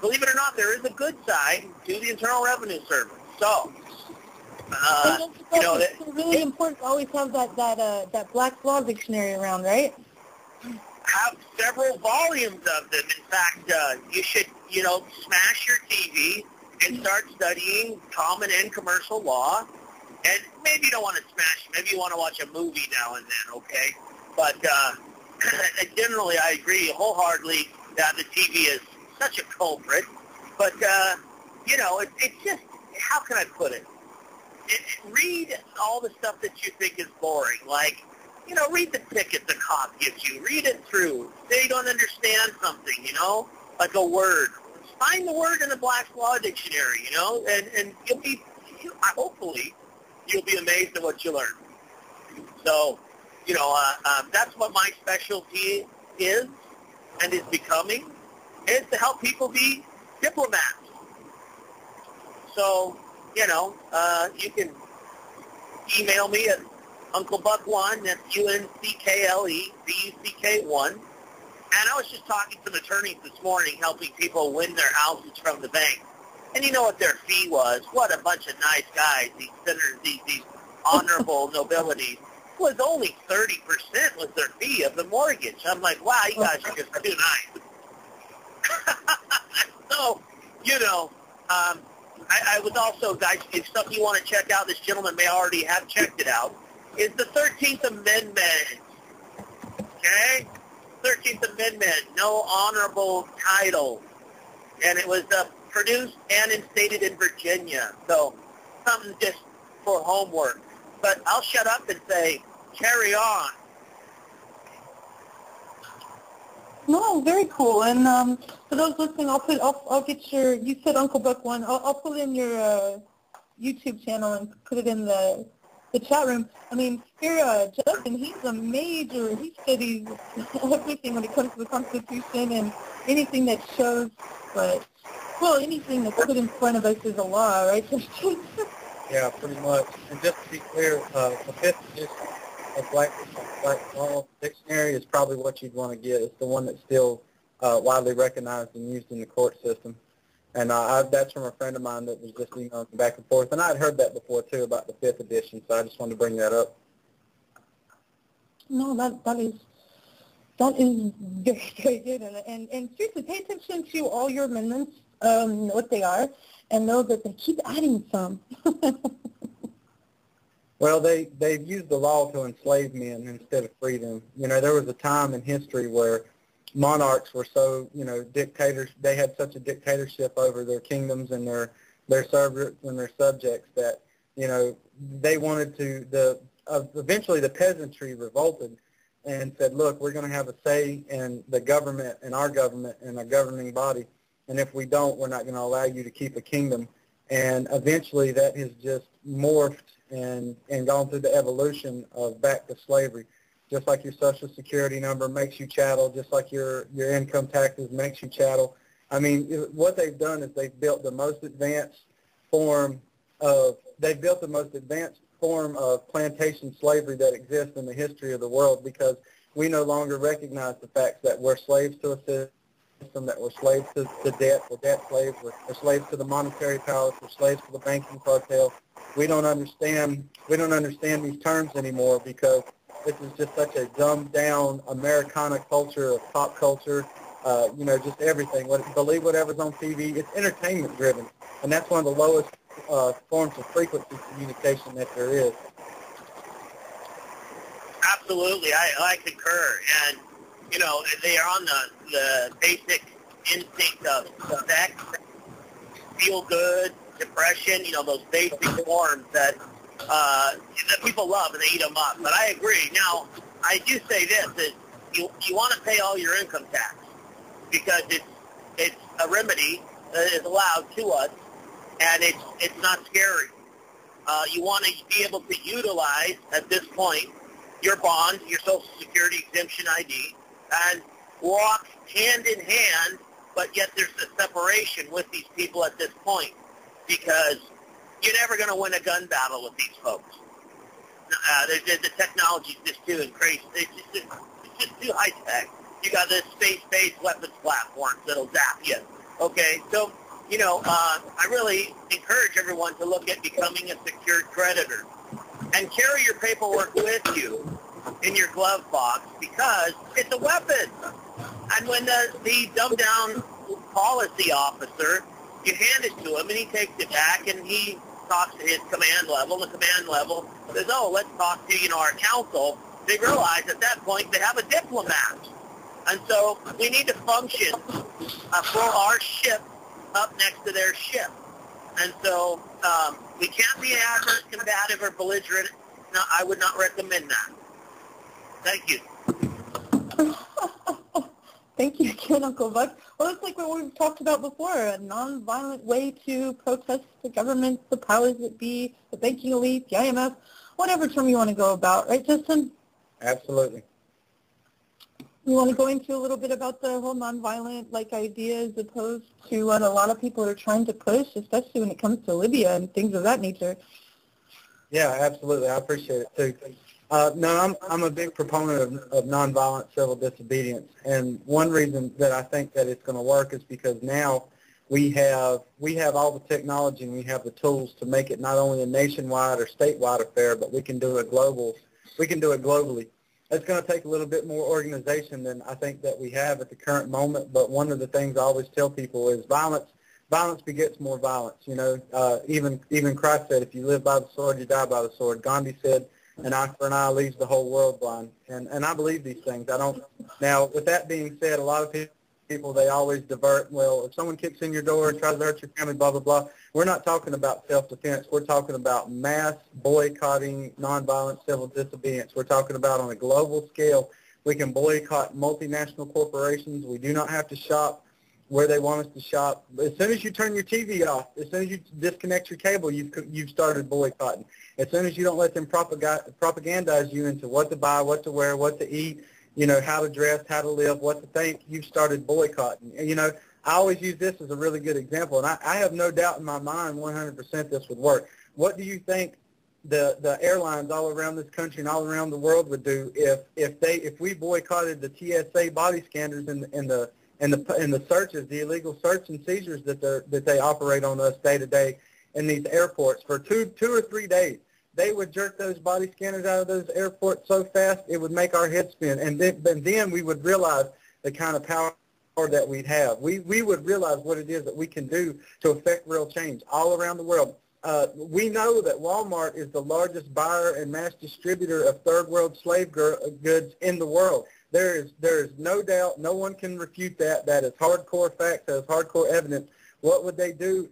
believe it or not, there is a good side to the Internal Revenue Service. So,
it's really important to always have that Black's Law dictionary around, right?
Have several volumes of them. In fact, you should, smash your TV and start studying common and commercial law. And maybe you don't want to smash, maybe you want to watch a movie now and then, okay? But generally, I agree wholeheartedly that the TV is such a culprit. But, it's just, how can I put it? Read all the stuff that you think is boring, like, read the ticket the cop gives you. Read it through. Say you don't understand something, like a word. Find the word in the Black's Law Dictionary, and hopefully, you'll be amazed at what you learn. So, that's what my specialty is and is becoming, is to help people be diplomats. So, you can email me at UncleBuck1, that's UNCKLEBUCK1. And I was just talking to some attorneys this morning helping people win their houses from the bank. And you know what their fee was? What a bunch of nice guys, these senators, these honorable nobility. It was only 30% was their fee of the mortgage. I'm like, wow, you guys are just too nice. So, I was also, guys, if something you want to check out, this gentleman may already have checked it out, is the 13th Amendment. Okay? 13th Amendment, no honorable title. And it was produced and instated in Virginia. So something just for homework. But I'll shut up and say, carry on.
No, very cool. And for those listening, I'll get you said Uncle Buck one. I'll put it in your YouTube channel and put it in the chat room. I mean, here, Justin, he studies everything when it comes to the Constitution and anything that shows, anything that's put in front of us is a law, right, Justin?
Yeah, pretty much. And just to be clear, the 5th edition of Black Law Dictionary is probably what you'd want to get. It's the one that's still widely recognized and used in the court system. And that's from a friend of mine that was just emailing back and forth. And I had heard that before, too, about the 5th edition, so I just wanted to bring that up.
No, that is very, very good. And seriously, pay attention to all your amendments, what they are, and know that they keep adding some.
Well, they've used the law to enslave men instead of free them. There was a time in history where monarchs were so, dictators. They had such a dictatorship over their kingdoms and their servants and their subjects that, they wanted to. eventually the peasantry revolted and said, look, we're going to have a say in the government and our governing body, and if we don't, we're not going to allow you to keep a kingdom. And eventually that has just morphed and gone through the evolution of back to slavery. Just like your Social Security number makes you chattel, just like your income taxes makes you chattel. I mean, what they've done is they've built the most advanced form of plantation slavery that exists in the history of the world, because we no longer recognize the fact that we're slaves to a system, that we're slaves to debt, we're debt slaves, we're slaves to the monetary powers, we're slaves to the banking cartel. We don't understand these terms anymore, because this is just such a dumbed down Americana culture of pop culture, just everything. Believe whatever's on TV. It's entertainment driven, and that's one of the lowest forms of frequency communication that there is.
Absolutely, I concur. And, they are on the basic instinct of sex, feel good, depression, those basic forms that people love and they eat them up. But I agree. Now, I do say this, is you want to pay all your income tax, because it's a remedy that is allowed to us, and it's not scary. You want to be able to utilize, at this point, your bonds, your Social Security exemption ID, and walk hand in hand, but yet there's a separation with these people at this point, because you're never going to win a gun battle with these folks. The technology's just too crazy. It's just too high tech. You got this space-based weapons platforms that'll zap you. Okay, so I really encourage everyone to look at becoming a secured creditor and carry your paperwork with you in your glove box, because it's a weapon. And when the dumbed-down policy officer, you hand it to him, and he takes it back, and he talks to his command level, and the command level says, oh, let's talk to, our counsel. They realize at that point they have a diplomat. And so we need to function for our ship up next to their ship. And so we can't be adverse, combative, or belligerent. No, I would not recommend that. Thank you.
Thank you again, Uncle Buck. Well, it's like what we've talked about before, a nonviolent way to protest the government, the powers that be, the banking elite, the IMF, whatever term you want to go about. Right, Justin?
Absolutely.
You want to go into a little bit about the whole nonviolent idea as opposed to what a lot of people are trying to push, especially when it comes to Libya and things of that nature?
Yeah, absolutely. I appreciate it too. No, I'm a big proponent of nonviolent civil disobedience, and one reason that I think that it's going to work is because now we have all the technology and we have the tools to make it not only a nationwide or statewide affair, but we can do it globally. It's going to take a little bit more organization than I think that we have at the current moment, but one of the things I always tell people is violence begets more violence. Even Christ said, if you live by the sword, you die by the sword. Gandhi said, an eye for an eye leaves the whole world blind. And I believe these things. Now, with that being said, a lot of people, they always divert, well, if someone kicks in your door and tries to hurt your family, blah, blah, blah. We're not talking about self-defense. We're talking about mass boycotting nonviolent civil disobedience. We're talking about on a global scale, we can boycott multinational corporations. We do not have to shop where they want us to shop. As soon as you turn your TV off, as soon as you disconnect your cable, you've started boycotting. As soon as you don't let them propagandize you into what to buy, what to wear, what to eat, how to dress, how to live, what to think, you've started boycotting. And, I always use this as a really good example, and I have no doubt in my mind 100% this would work. What do you think the airlines all around this country and all around the world would do if we boycotted the TSA body scanners and the searches, the illegal search and seizures that they operate on us day to day in these airports for two or 3 days? They would jerk those body scanners out of those airports so fast it would make our head spin, and then we would realize the kind of power that we'd have. We would realize what it is that we can do to affect real change all around the world. We know that Walmart is the largest buyer and mass distributor of third world slave goods in the world. There is no doubt, no one can refute that. That is hardcore facts, that is hardcore evidence. What would they do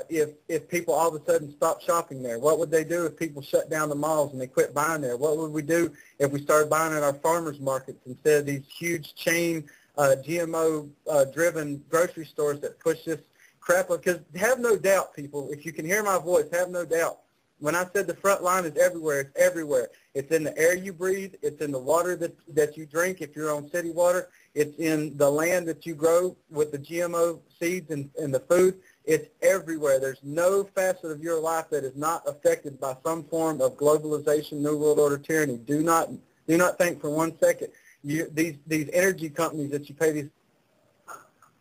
if people all of a sudden stopped shopping there? What would they do if people shut down the malls and they quit buying there? What would we do if we started buying at our farmers markets instead of these huge chain GMO-driven grocery stores that push this crap up? Because have no doubt, people, if you can hear my voice, have no doubt. When I said the front line is everywhere, it's everywhere. It's in the air you breathe. It's in the water that you drink if you're on city water. It's in the land that you grow with the GMO seeds and the food. It's everywhere. There's no facet of your life that is not affected by some form of globalization, New World Order tyranny. Do not think for 1 second these energy companies that you pay these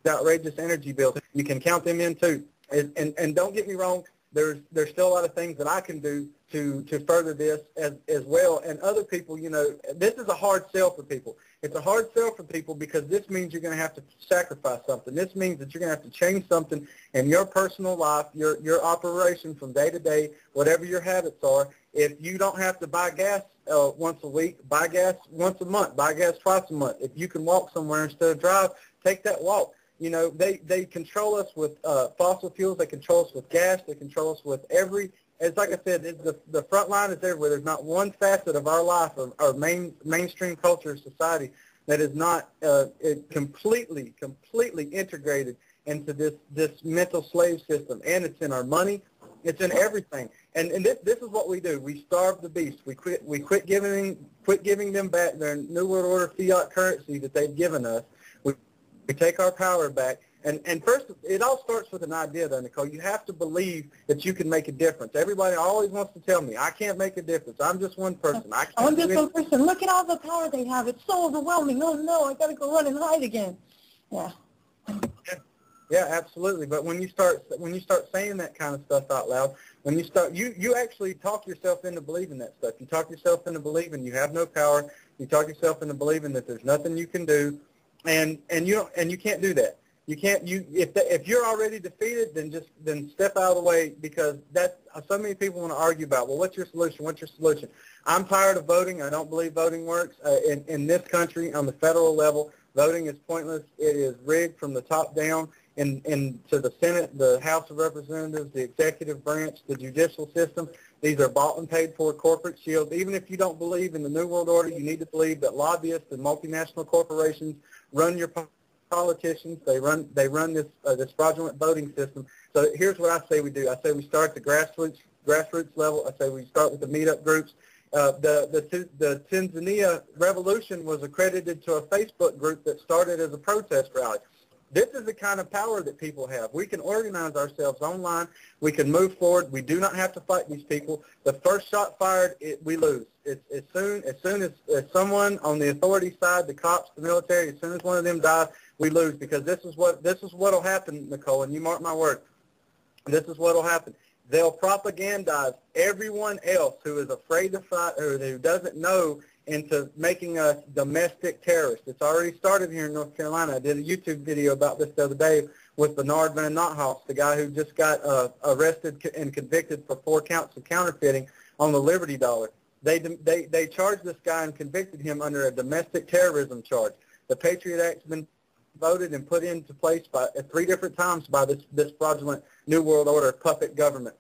outrageous energy bills, you can count them in too. And don't get me wrong, there's still a lot of things that I can do to further this as well. And other people, you know, this is a hard sell for people. It's a hard sell for people because this means you're going to have to sacrifice something. This means that you're going to have to change something in your personal life, your operation from day to day, whatever your habits are. If you don't have to buy gas once a week, buy gas once a month, buy gas twice a month. If you can walk somewhere instead of drive, take that walk. You know, they control us with fossil fuels. They control us with gas. They control us with it's like I said, the front line is everywhere. There's not one facet of our life, our mainstream culture, society, that is not completely integrated into this mental slave system. And it's in our money. It's in everything. And this is what we do. We starve the beast. We quit giving them back their New World Order fiat currency that they've given us. We take our power back. And first, it all starts with an idea, though, Nicole. You have to believe that you can make a difference. Everybody always wants to tell me, I can't make a difference. I'm just one person.
I'm just one person. Look at all the power they have. It's so overwhelming. Oh, no, I got to go run and hide again. Yeah.
Yeah, absolutely. But when you start saying that kind of stuff out loud, when you actually talk yourself into believing that stuff. You talk yourself into believing you have no power. You talk yourself into believing that there's nothing you can do, and you can't do that. You can't. If you're already defeated, then step out of the way, because that's so many people want to argue about. Well, what's your solution? What's your solution? I'm tired of voting. I don't believe voting works in this country on the federal level. Voting is pointless. It is rigged from the top down. To the Senate, the House of Representatives, the executive branch, the judicial system. These are bought and paid for corporate shields. Even if you don't believe in the New World Order, you need to believe that lobbyists and multinational corporations run your politicians. They run this fraudulent voting system. So here's what I say we do. I say we start at the grassroots level. I say we start with the meetup groups. The Tanzania revolution was accredited to a Facebook group that started as a protest rally. This is the kind of power that people have. We can organize ourselves online. We can move forward. We do not have to fight these people. The first shot fired, we lose. As soon as someone on the authority side, the cops, the military, as soon as one of them dies, we lose, because this is what'll happen, Nicole, and you mark my word. This is what'll happen. They'll propagandize everyone else who is afraid to fight or who doesn't know into making us domestic terrorists. It's already started here in North Carolina. I did a YouTube video about this the other day with Bernard Van Nothoff, the guy who just got arrested and convicted for 4 counts of counterfeiting on the Liberty Dollar. They charged this guy and convicted him under a domestic terrorism charge. The Patriot Act's been voted and put into place by 3 different times by this fraudulent New World Order puppet government.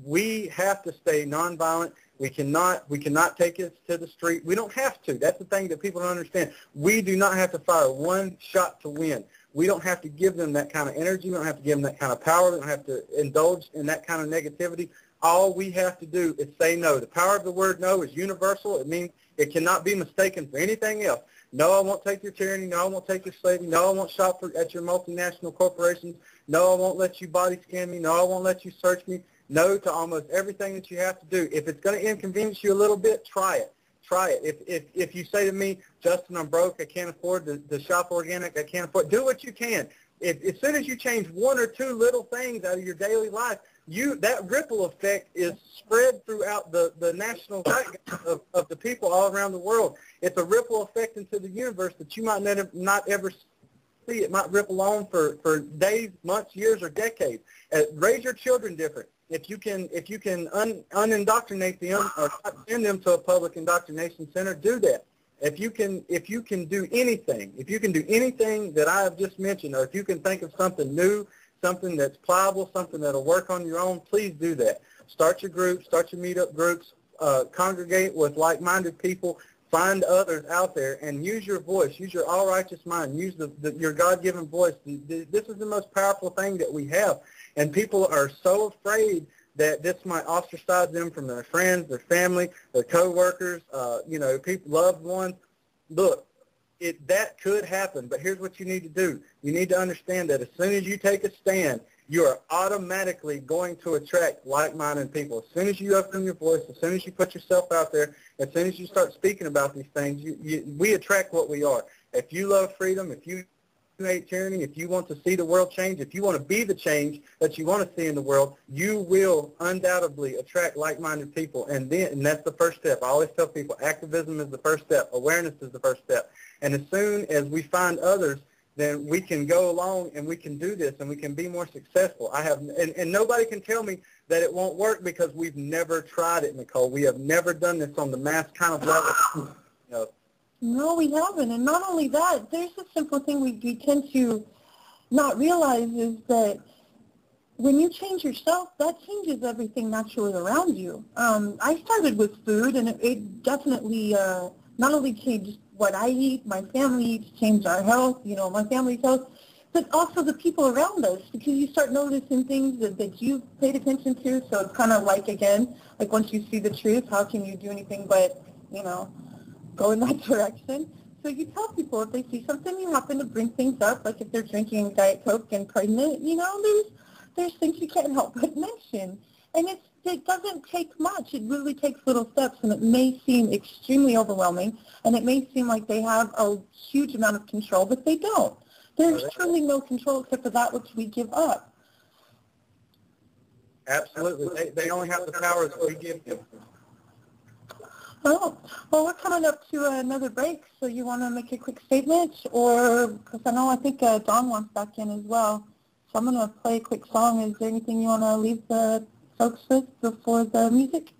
We have to stay nonviolent. We cannot take it to the street. We don't have to. That's the thing that people don't understand. We do not have to fire one shot to win. We don't have to give them that kind of energy. We don't have to give them that kind of power. We don't have to indulge in that kind of negativity. All we have to do is say no. The power of the word no is universal. It means it cannot be mistaken for anything else. No, I won't take your tyranny. No, I won't take your slavery. No, I won't shop at your multinational corporations. No, I won't let you body scan me. No, I won't let you search me. No to almost everything that you have to do. If it's going to inconvenience you a little bit, try it. Try it. If you say to me, Justin, I'm broke, I can't afford to shop organic, I can't afford, do what you can. As soon as you change 1 or 2 little things out of your daily life, that ripple effect is spread throughout the national zeitgeist of the people all around the world. It's a ripple effect into the universe that you might not ever see. It might ripple on for days, months, years, or decades. Raise your children different. If you can unindoctrinate them or send them to a public indoctrination center, do that. If you can do anything that I have just mentioned, or if you can think of something new something that's pliable, something that'll work on your own, please do that. Start your groups, start your meetup groups, congregate with like-minded people, find others out there, and use your voice, use your all-righteous mind, use your God-given voice. This is the most powerful thing that we have, and people are so afraid that this might ostracize them from their friends, their family, their co-workers, people, loved ones. Look, that could happen, but here's what you need to do. You need to understand that as soon as you take a stand, you are automatically going to attract like-minded people. As soon as you open your voice, as soon as you put yourself out there, as soon as you start speaking about these things, we attract what we are. If you love freedom, if you hate tyranny, if you want to see the world change, if you want to be the change that you want to see in the world, you will undoubtedly attract like-minded people. And that's the first step. I always tell people activism is the first step. Awareness is the first step. And as soon as we find others, then we can go along and we can do this and we can be more successful. And nobody can tell me that it won't work because we've never tried it, Nicole. We have never done this on the mass kind of level.
No, we haven't. And not only that, there's a simple thing we tend to not realize is that when you change yourself, that changes everything naturally around you. I started with food, and it definitely not only changed what I eat, my family eats, changed our health, my family's health, but also the people around us, because you start noticing things that you've paid attention to. So it's kind of like, again, like once you see the truth, how can you do anything but, go in that direction? So you tell people if they see something, you happen to bring things up, like if they're drinking Diet Coke and pregnant, there's things you can't help but mention. And it doesn't take much. It really takes little steps, and it may seem extremely overwhelming, and it may seem like they have a huge amount of control, but they don't. There's truly no control except for that which we give up.
Absolutely. They only have the power that we give them.
Oh, well, we're coming up to another break, so you want to make a quick statement? Or, because I think Dawn wants back in as well. So I'm going to play a quick song. Is there anything you want to leave the folks with before the music?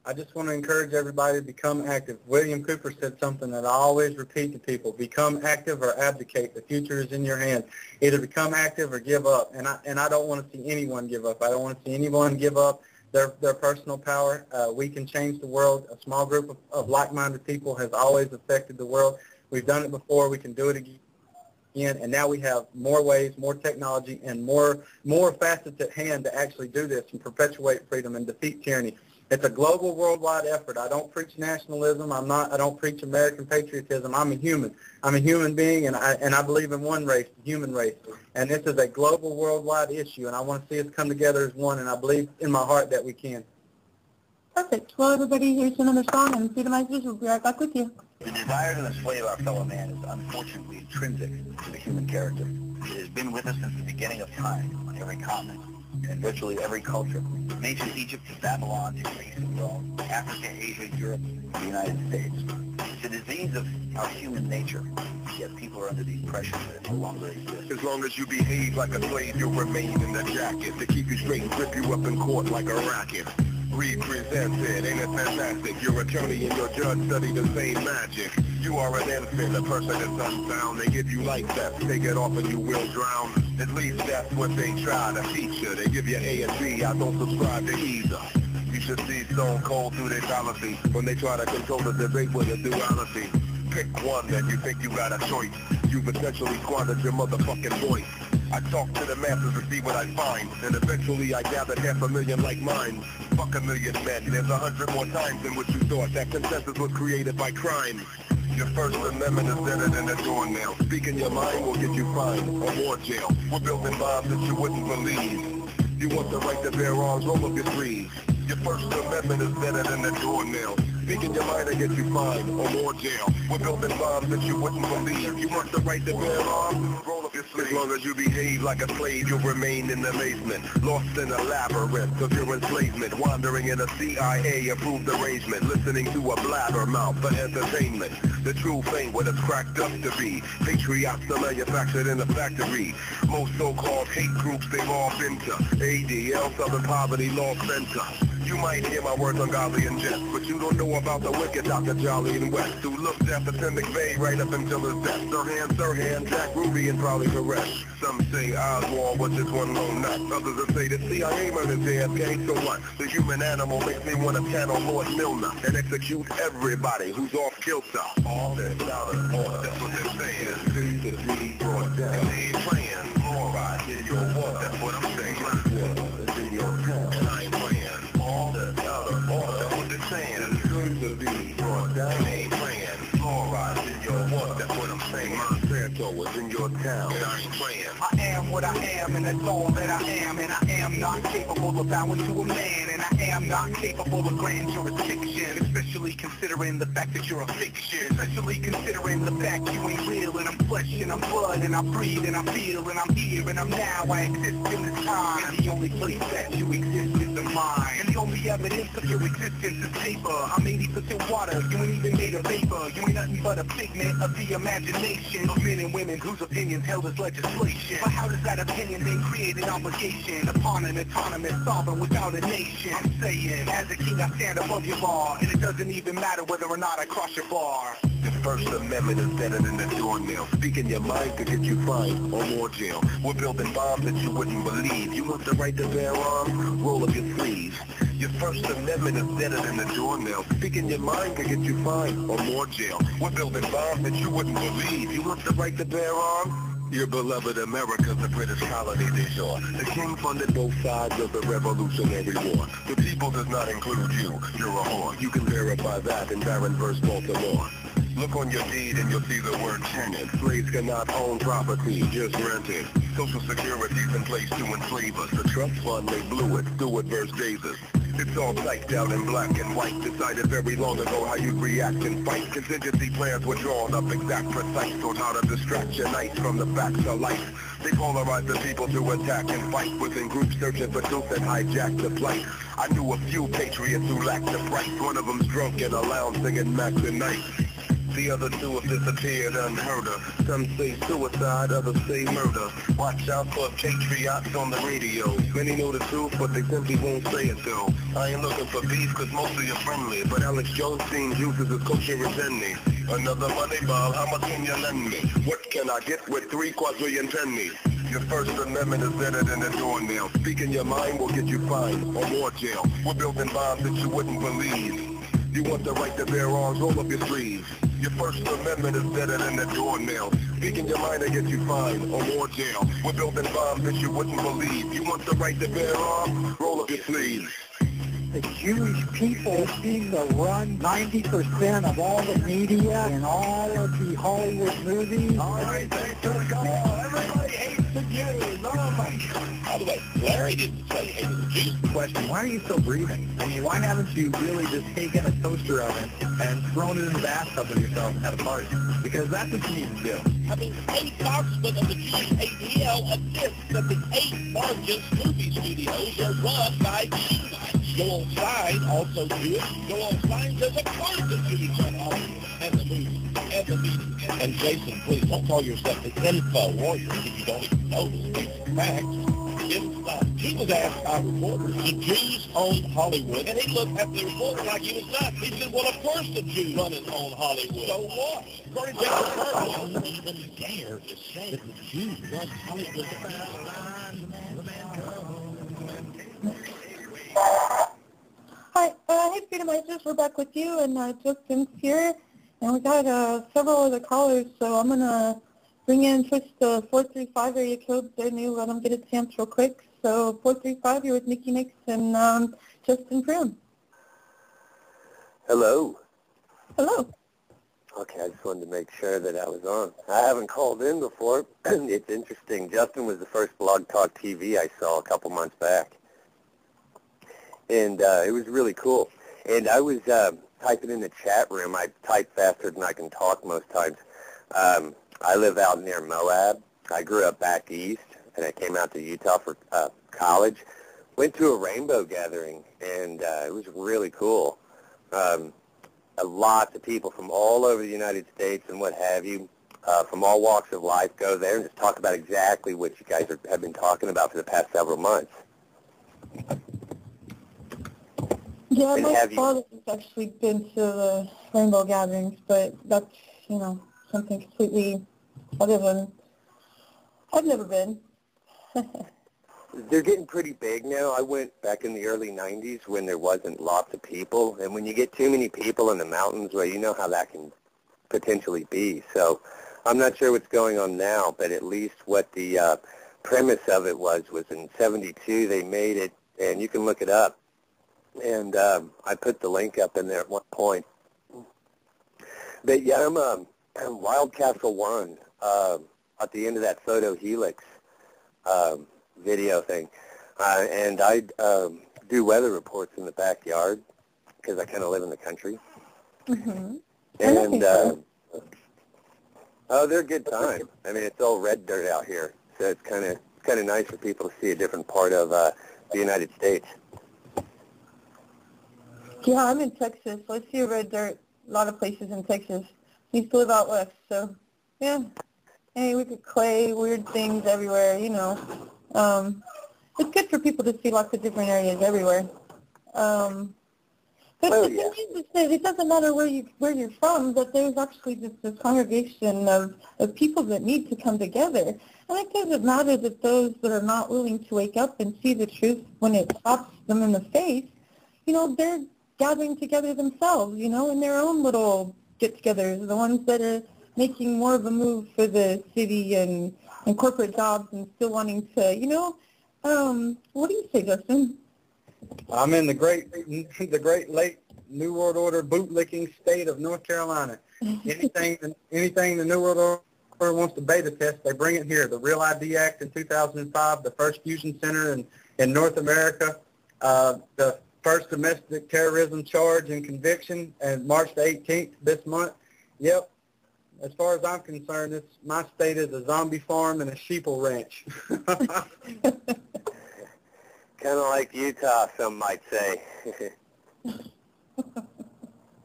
I just want to encourage everybody to become active. William Cooper said something that I always repeat to people: become active or abdicate. The future is in your hands. Either become active or give up. And I don't want to see anyone give up. I don't want to see anyone give up their personal power. We can change the world. A small group of like-minded people has always affected the world. We've done it before. We can do it again. And now we have more ways, more technology, and more facets at hand to actually do this and perpetuate freedom and defeat tyranny. It's a global, worldwide effort. I don't preach nationalism. I don't preach American patriotism. I'm a human. I'm a human being, and I believe in one race, the human race. And this is a global, worldwide issue, and I want to see us come together as one, and I believe in my heart that we can.
Perfect. Well, everybody, here's another song, and Freedomizers will be right back with you.
The desire to enslave our fellow man is unfortunately intrinsic to the human character. It has been with us since the beginning of time, on every continent, and virtually every culture. From ancient Egypt to Babylon to Greece and Rome, Africa, Asia, Europe, and the United States. It's a disease of our human nature, yet people are under the impression that it no longer exists.
As long as you behave like a slave, you'll remain in the jacket to keep you straight and grip you up in court like a racket. Represented, ain't it fantastic? Your attorney and your judge study the same magic. You are an infant, a person is unbound. They give you life vests, take it off and you will drown. At least that's what they try to teach you. They give you A and B, I don't subscribe to either. You should see Stone Cold through their fallacy when they try to control the debate with a duality. Pick one and you think you got a choice. You've essentially squandered your motherfucking voice. I talk to the masses to see what I find, and eventually I gathered 500,000 like mine. Fuck 1,000,000 men, there's 100 more times than what you thought. That consensus was created by crime. Your First Amendment is better than a doornail. Speaking your mind will get you fined or more jail. We're building bombs that you wouldn't believe. You want the right to bear arms, roll up your sleeves. Your First Amendment is better than a doornail. Speaking your mind will get you fined or more jail. We're building bombs that you wouldn't believe. You want the right to bear arms, roll up your sleeves. As long as you behave like a slave, you'll remain in amazement. Lost in a labyrinth of your enslavement. Wandering in a CIA-approved arrangement. Listening to a blabbermouth for entertainment. The truth ain't what it's cracked up to be. Patriots are manufactured in a factory. Most so-called hate groups they've all been to. ADL, Southern Poverty Law Center. You might hear my words ungodly and jest, but you don't know about the wicked Dr. Jolly and West, who looked after Tim McVeigh right up until his death. Sirhan, Jack Ruby, and probably the rest. Some say Oswald was just one lone nut. Others will say the CIA murdered JFK, so what? The human animal makes me want to channel Lord Milner and execute everybody who's off kilter. All that's out of order, that's what they're saying. 2 to 3 brought down. They ain't playing. Fluoride in your water, that's what I'm saying. It's in your town, and I ain't playing. All that's out of order, that's what they're saying. 2 to 3 brought down. They ain't playing. Fluoride in your water, that's what I'm saying. Monsanto is in your town, and I ain't playing.
I am what I am, and that's all that I am, and I am not capable of bowing to a man, and I am not capable of grand jurisdiction, especially considering the fact that you're a fiction, especially considering the fact you ain't real, and I'm flesh, and I'm blood, and I breathe, and I feel, and I'm here, and I'm now, I exist in this time, and the only place that you exist is the mind, and the only evidence of your existence is paper. I'm 80% water, you ain't even made of vapor, you ain't nothing but a figment of the imagination of men and women whose opinions held as legislation. But how does that opinion then create an obligation upon an autonomous sovereign without a nation? I'm saying, as a king I stand above your law, and it doesn't even matter whether or not I cross your bar.
The First Amendment is better than the doornail. Speaking your mind could get you fined or more jail. We're building bombs that you wouldn't believe. You want the right to bear arms? Roll up your sleeves. Your First Amendment is better than the doornail. Speaking your mind could get you fined or more jail. We're building bombs that you wouldn't believe. You want the right to bear arms? Your beloved America's a British colony de jure. The king funded both sides of the Revolutionary War. The people does not include you. You're a whore. You can verify that in Barron vs. Baltimore. Look on your deed and you'll see the word tenant. Slaves cannot own property, just rent it. Social Security's in place to enslave us. The trust fund, they blew it. Stewart versus Davis. It's all typed out in black and white. Decided very long ago how you'd react and fight. Contingency plans were drawn up exact precise on how to distract your nights from the facts of life. They polarize the people to attack and fight within groups searching for truth that hijack the plight. I knew a few patriots who lacked the price. One of them's drunk in a lounge singing Max and Night. The other two have disappeared unheard of. Some say suicide, others say murder. Watch out for patriots on the radio. Many know the truth, but they simply won't say it though. I ain't looking for beef, cause most of you friendly. But Alex Jones seems uses his culture resentment. Another money ball, how much can you lend me? What can I get with 3 quadrillion pennies? Your First Amendment is better than a doornail. Speaking your mind will get you fined or more jail. We're building bombs that you wouldn't believe. You want the right to bear arms, roll up your sleeves. Your First Amendment is better than the doornail. Speaking your mind will get you fined or more jail. We're building bombs that you wouldn't believe. You want the right to bear arms, roll up your sleeves.
The Jewish people seem to run 90% of all the media and all of the Hollywood movies.
All right, thanks for the call. Everybody hates the Jews. Oh, my God. By the way, Larry didn't say he hated the Jews.
Question, why are you still breathing? I mean, why haven't you really just taken a toaster oven and thrown it in the bathtub with yourself at a party? Because that's what you need to do.
I mean, a spokesman of the Jewish ADL admits that the 8 largest movie studios are run by Jews. Joel Stein, also Jewish. Joel Stein says a part of the Jews on Hollywood and the movies and the media. And Jason, please don't call yourself the info warrior if you don't even know the basic facts. He was asked by reporters, the Jews own Hollywood, and he looked at the reporter like he was nuts. He said, well, of course the Jews run and own Hollywood. So what? According to Jason Burton, don't even dare to say that the Jews run Hollywood.
Hi, hey Freedomizers, we're back with you, and Justin's here, and we got several other callers, so I'm going to bring in Twitch the 435 area code. They're new, let them get a chance real quick. So 435, you're with NICKIENIX and Justin Primm.
Hello.
Hello.
Okay, I just wanted to make sure that I was on. I haven't called in before. It's interesting. Justin was the first Blog Talk TV I saw a couple months back. And it was really cool. And I was typing in the chat room. I type faster than I can talk most times. I live out near Moab. I grew up back east, and I came out to Utah for college. Went to a rainbow gathering, and it was really cool. Lots of people from all over the United States and what have you, from all walks of life, go there and just talk about exactly what you guys have been talking about for the past several months.
Yeah,
And
my
have you?
father has actually been to the rainbow gatherings, but that's, something completely other than, I've never been.
They're getting pretty big now. I went back in the early 90s when there wasn't lots of people, and when you get too many people in the mountains, well, you know how that can potentially be. So I'm not sure what's going on now, but at least what the premise of it was in 72 they made it, and you can look it up. And I put the link up in there at one point. But yeah, I'm Wild Castle 1 at the end of that photo helix video thing. And I do weather reports in the backyard because I kind of live in the country.
Mm-hmm.
And, oh, they're a good time. I mean, it's all red dirt out here, so it's kind of nice for people to see a different part of the United States.
Yeah, I'm in Texas. I see red dirt a lot of places in Texas. I used to live out west, so, yeah. Hey, we get clay, weird things everywhere, It's good for people to see lots of different areas everywhere. But the thing is that it doesn't matter where you're from, that there's actually just this congregation of people that need to come together. And it doesn't matter that those that are not willing to wake up and see the truth when it slaps them in the face, they're gathering together themselves, in their own little get-togethers, the ones that are making more of a move for the city and corporate jobs and still wanting to, what do you say, Justin?
I'm in the great late New World Order bootlicking state of North Carolina. Anything the New World Order wants to beta test, they bring it here. The Real ID Act in 2005, the first fusion center in North America, the first domestic terrorism charge and conviction, and March the 18th this month. Yep. As far as I'm concerned, my state is a zombie farm and a sheeple ranch.
Kind of like Utah, some might say.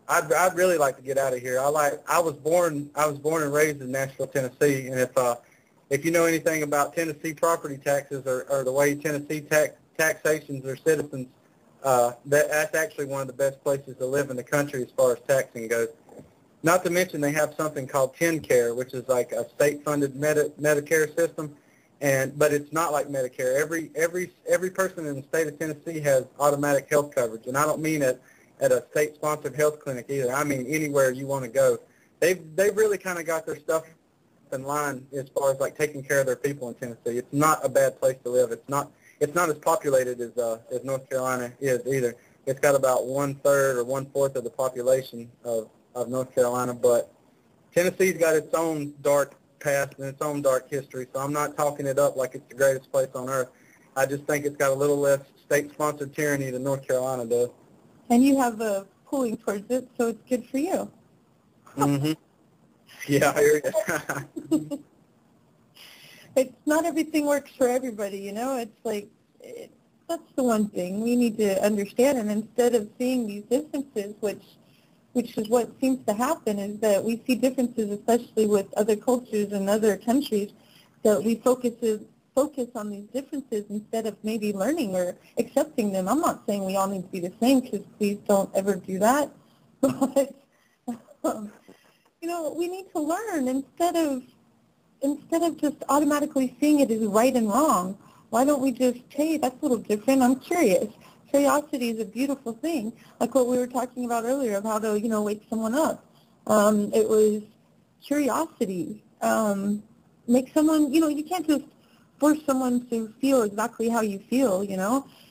I'd really like to get out of here. I was born and raised in Nashville, Tennessee, and if you know anything about Tennessee property taxes or the way Tennessee taxations their citizens, that's actually one of the best places to live in the country as far as taxing goes. Not to mention they have something called TennCare, which is like a state-funded Medicare system, but it's not like Medicare. Every person in the state of Tennessee has automatic health coverage, and I don't mean at a state-sponsored health clinic either. I mean anywhere you want to go. They've really kind of got their stuff in line as far as like taking care of their people in Tennessee. It's not a bad place to live. It's not as populated as North Carolina is either. It's got about 1/3 or 1/4 of the population of North Carolina, but Tennessee's got its own dark past and its own dark history, so I'm not talking it up like it's the greatest place on earth. I just think it's got a little less state-sponsored tyranny than North Carolina does.
And you have a pulling towards it, so it's good for you.
Mm-hmm. Yeah, I hear you.
It's not everything works for everybody, It's like, that's the one thing we need to understand, and instead of seeing these differences, which is what seems to happen, is that we see differences, especially with other cultures and other countries, that we focus on these differences instead of maybe learning or accepting them. I'm not saying we all need to be the same, because please don't ever do that. But, we need to learn instead of just automatically seeing it as right and wrong. Why don't we just, hey, that's a little different, I'm curious. Curiosity is a beautiful thing, like what we were talking about earlier of how to, wake someone up. It was curiosity. Make someone, you can't just force someone to feel exactly how you feel,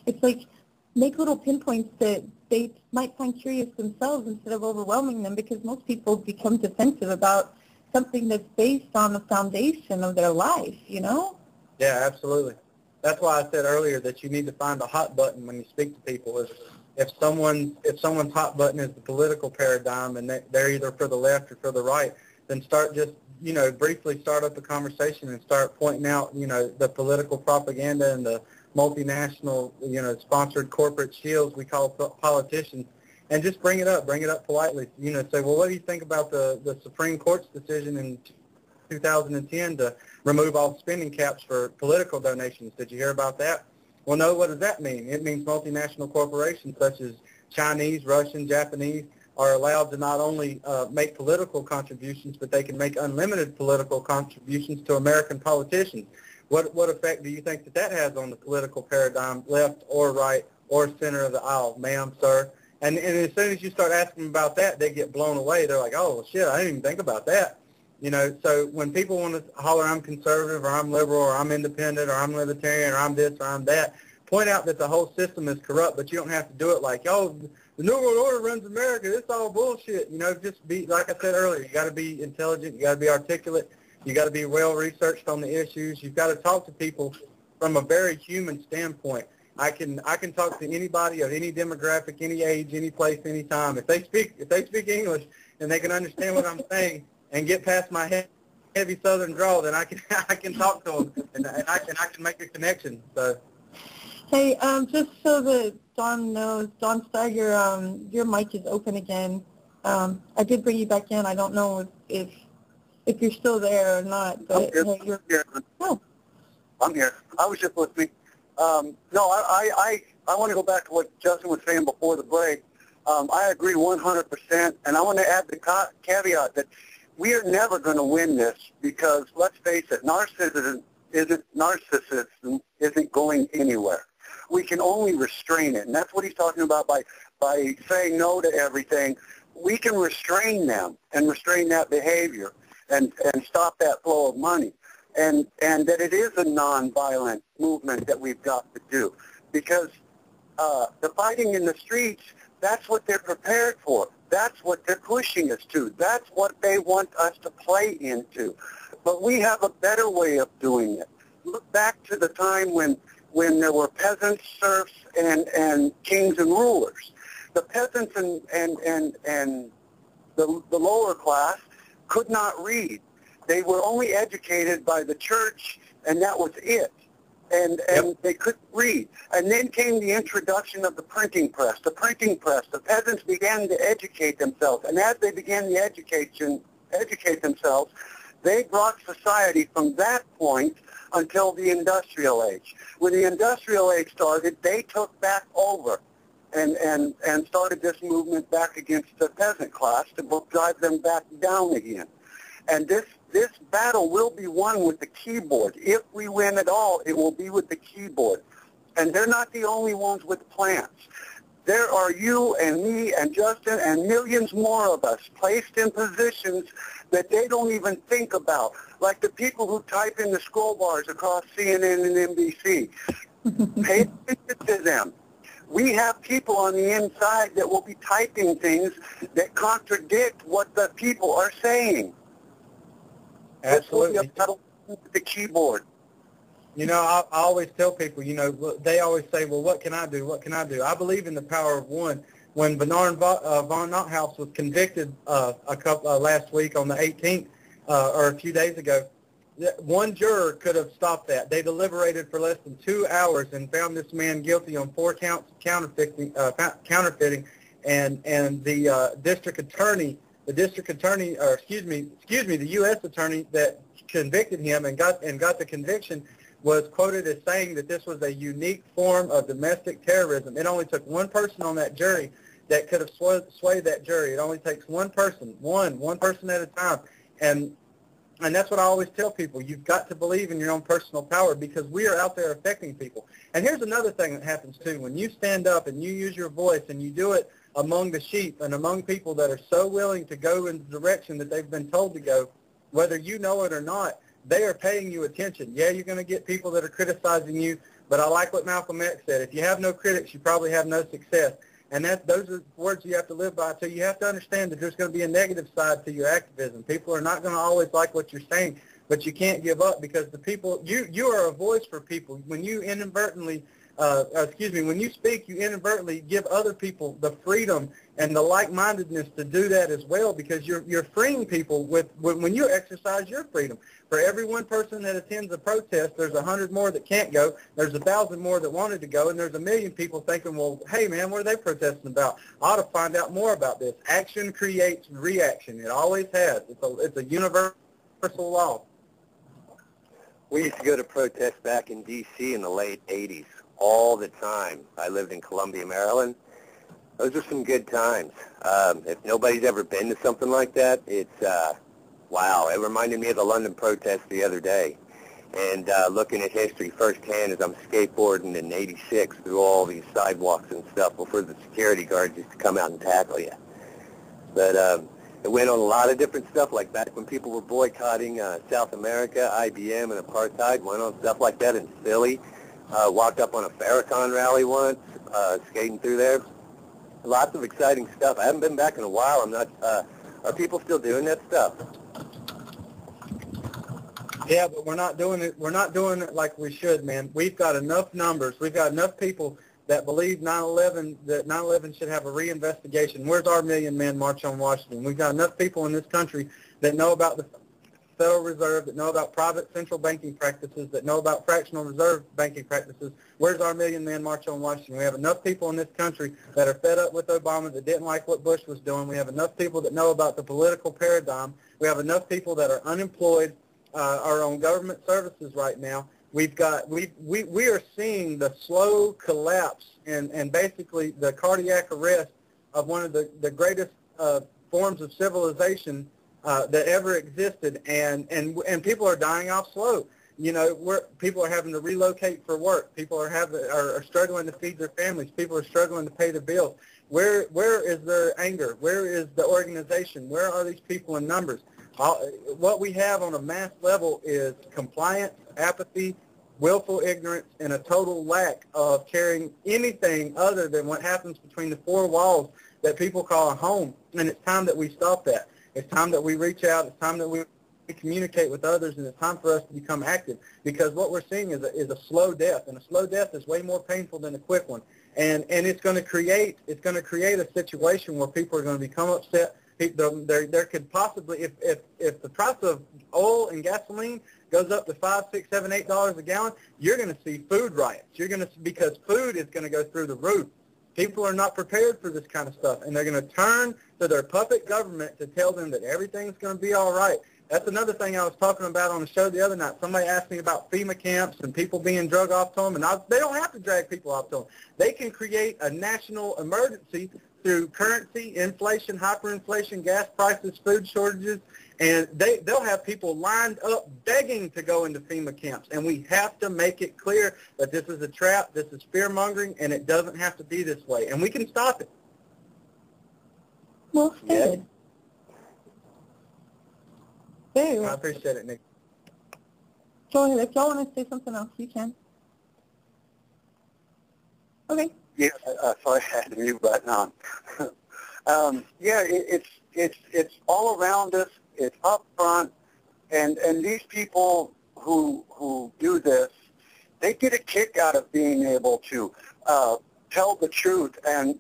It's like make little pinpoints that they might find curious themselves instead of overwhelming them, because most people become defensive about something that's based on the foundation of their life,
Yeah, absolutely. That's why I said earlier that you need to find a hot button when you speak to people. If someone's hot button is the political paradigm and they're either for the left or for the right, then start just, briefly start up a conversation and start pointing out, the political propaganda and the multinational, sponsored corporate shields we call politicians, and just bring it up politely. Say, well, what do you think about the Supreme Court's decision in 2010 to remove all spending caps for political donations? Did you hear about that? Well, no, what does that mean? It means multinational corporations such as Chinese, Russian, Japanese are allowed to not only make political contributions, but they can make unlimited political contributions to American politicians. What effect do you think that has on the political paradigm, left or right or center of the aisle, ma'am, sir? And as soon as you start asking them about that, they get blown away. They're like, oh, shit, I didn't even think about that. You know, so when people want to holler, I'm conservative or I'm liberal or I'm independent or I'm libertarian or I'm this or I'm that, point out that the whole system is corrupt, but you don't have to do it like, oh, the New World Order runs America. It's all bullshit. You know, just be, like I said earlier, you got to be intelligent. You got to be articulate. You got to be well-researched on the issues. You've got to talk to people from a very human standpoint. I can talk to anybody of any demographic, any age, any place, any time. If they speak English and they can understand what I'm saying and get past my heavy Southern drawl, then I can talk to them and I can make a connection. So.
Hey, just so that Don knows, Don Steiger, your mic is open again. I did bring you back in. I don't know if you're still there or not. But
I'm here.
Oh.
I'm here. I was just listening. No, I want to go back to what Justin was saying before the break. I agree 100%, and I want to add the caveat that we are never going to win this because, let's face it, narcissism isn't going anywhere. We can only restrain it, and that's what he's talking about by saying no to everything. We can restrain them and restrain that behavior and stop that flow of money. And that it is a nonviolent movement that we've got to do. Because the fighting in the streets, that's what they're prepared for. That's what they're pushing us to. That's what they want us to play into. But we have a better way of doing it. Look back to the time when there were peasants, serfs, and kings and rulers. The peasants and the lower class could not read. They were only educated by the church, and that was it. And they couldn't read. And then came the introduction of the printing press. The printing press, the peasants began to educate themselves. And as they began to educate themselves, they brought society from that point until the industrial age. When the industrial age started, they took back over and started this movement back against the peasant class to drive them back down again. And this battle will be won with the keyboard. If we win at all, it will be with the keyboard. And they're not the only ones with plans. There are you and me and Justin and millions more of us placed in positions that they don't even think about, like the people who type in the scroll bars across CNN and NBC. Pay attention to them. We have people on the inside that will be typing things that contradict what the people are saying.
Absolutely.
The keyboard.
You know, I always tell people, you know, they always say, well, what can I do? What can I do? I believe in the power of one. When Bernard von Nothaus was convicted last week on the 18th, or a few days ago, one juror could have stopped that. They deliberated for less than 2 hours and found this man guilty on 4 counts of counterfeiting, and the district attorney, the U.S. attorney that convicted him and got the conviction was quoted as saying that this was a unique form of domestic terrorism. It only took one person on that jury that could have swayed that jury. It only takes one person, one person at a time. And that's what I always tell people. You've got to believe in your own personal power because we are out there affecting people. And here's another thing that happens too. When you stand up and you use your voice and you do it among the sheep and among people that are so willing to go in the direction that they've been told to go, whether you know it or not, they are paying you attention. Yeah, you're going to get people that are criticizing you, but I like what Malcolm X said. If you have no critics, you probably have no success. And those are words you have to live by. So you have to understand that there's going to be a negative side to your activism. People are not going to always like what you're saying, but you can't give up because the people, you are a voice for people. When you inadvertently, when you speak, you inadvertently give other people the freedom and the like-mindedness to do that as well because you're freeing people when you exercise your freedom. For every one person that attends a protest, there's 100 more that can't go, there's 1,000 more that wanted to go, and there's 1 million people thinking, well, hey, man, what are they protesting about? I ought to find out more about this. Action creates reaction. It always has. It's a universal law.
We used to go to protests back in D.C. in the late 80s all the time. I lived in Columbia, Maryland, Those are some good times. If nobody's ever been to something like that, it's, wow. It reminded me of the London protest the other day. And looking at history firsthand as I'm skateboarding in '86 through all these sidewalks and stuff before the security guards used to come out and tackle you. But it went on a lot of different stuff, like back when people were boycotting South America, IBM, and apartheid, went on stuff like that in Philly. Walked up on a Farrakhan rally once, skating through there. Lots of exciting stuff. I haven't been back in a while. I'm not. Are people still doing that stuff?
Yeah, but we're not doing it. We're not doing it like we should, man. We've got enough numbers. We've got enough people that believe 9/11 that 9/11 should have a reinvestigation. Where's our Million Man March on Washington? We've got enough people in this country that know about the Federal Reserve, that know about private central banking practices, that know about fractional reserve banking practices. Where's our Million Man March on Washington? We have enough people in this country that are fed up with Obama, that didn't like what Bush was doing. We have enough people that know about the political paradigm. We have enough people that are unemployed, are on government services right now. We are seeing the slow collapse and basically the cardiac arrest of one of the greatest forms of civilization that ever existed, and people are dying off slow. You know, people are having to relocate for work. People are struggling to feed their families. People are struggling to pay their bills. Where is their anger? Where is the organization? Where are these people in numbers? What we have on a mass level is compliance, apathy, willful ignorance, and a total lack of caring anything other than what happens between the four walls that people call a home. And it's time that we stop that. It's time that we reach out. It's time that we communicate with others, and it's time for us to become active, because what we're seeing is a slow death, and a slow death is way more painful than a quick one. And it's going to create a situation where people are going to become upset. There could possibly, if the price of oil and gasoline goes up to $5, $6, $7, $8 a gallon, you're going to see food riots. Because food is going to go through the roof. People are not prepared for this kind of stuff, and they're going to turn to their puppet government to tell them that everything's going to be all right. That's another thing I was talking about on the show the other night. Somebody asked me about FEMA camps and people being drug off to them, and they don't have to drag people off to them. They can create a national emergency through currency, inflation, hyperinflation, gas prices, food shortages, and they'll have people lined up begging to go into FEMA camps. And we have to make it clear that this is a trap, this is fear-mongering, and it doesn't have to be this way. And we can stop it.
Well said. Very well.
I appreciate it, Nick.
Go ahead. If y'all want to say something else, you can. Okay.
Yeah, sorry, I had the mute button on. Yeah, it's all around us. It's up front, and these people who do this, they get a kick out of being able to tell the truth and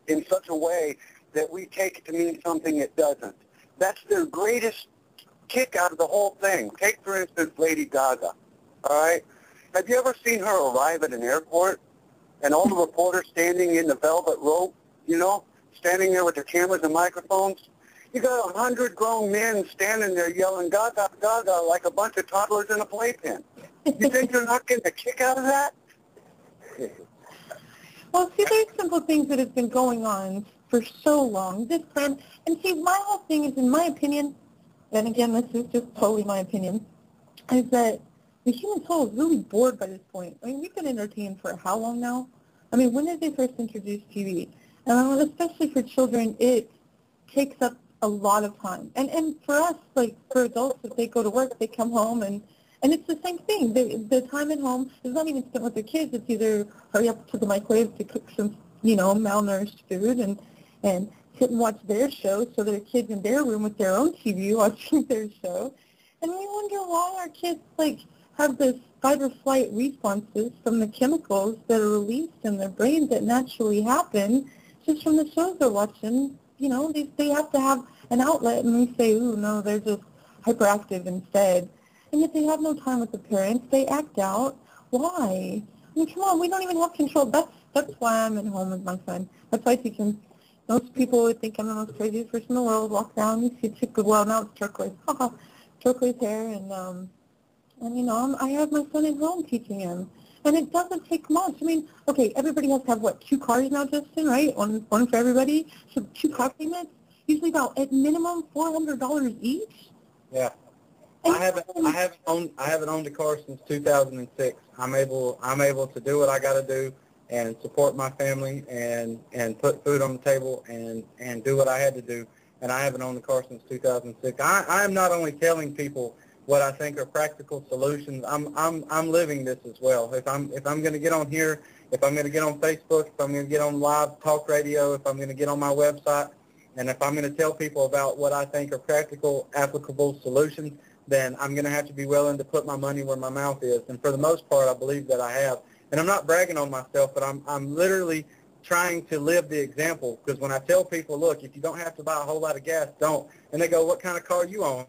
in such a way that we take it to mean something it doesn't. That's their greatest kick out of the whole thing. Take, for instance, Lady Gaga, all right? Have you ever seen her arrive at an airport and all the reporters standing in the velvet rope, you know, standing there with their cameras and microphones? You got 100 grown men standing there yelling Gaga, Gaga like a bunch of toddlers in a playpen. You think they're not getting a kick out of that?
Well, see, there's simple things that have been going on for so long. And see, my whole thing is, in my opinion, and again, this is just totally my opinion, is that the human soul is really bored by this point. I mean, we've been entertained for how long now? I mean, when did they first introduce TV? And especially for children, it takes up a lot of time. And for us, like for adults, if they go to work, they come home, and it's the same thing. The time at home is not even spent with their kids. It's either hurry up to the microwave to cook some, you know, malnourished food and sit and watch their show, so their kids in their room with their own TV watching their show. And we wonder why our kids, like, have this fight or flight responses from the chemicals that are released in their brains that naturally happen just from the shows they're watching. You know, they have to have an outlet, and we say, ooh, no, they're just hyperactive instead. And yet they have no time with the parents. They act out. Why? I mean, come on, we don't even have control. That's why I'm at home with my son. That's why I teach him. Most people would think I'm the most craziest person in the world. Walk down, you see a chick, well, now it's turquoise. Turquoise hair, and you know, I have my son at home teaching him. And it doesn't take much. I mean, okay, everybody has to have, what, 2 cars now, Justin, right? One for everybody. So 2 car payments, usually about, at minimum, $400 each.
Yeah. I haven't owned a car since 2006. I'm able to do what I got to do and support my family and put food on the table and do what I had to do. And I haven't owned a car since 2006. I am not only telling people what I think are practical solutions. I'm living this as well. If I'm going to get on here, if I'm going to get on Facebook, if I'm going to get on live talk radio, if I'm going to get on my website, and if I'm going to tell people about what I think are practical, applicable solutions, then I'm going to have to be willing to put my money where my mouth is. And for the most part, I believe that I have. And I'm not bragging on myself, but I'm literally trying to live the example. Because when I tell people, look, if you don't have to buy a whole lot of gas, don't. And they go, what kind of car you own?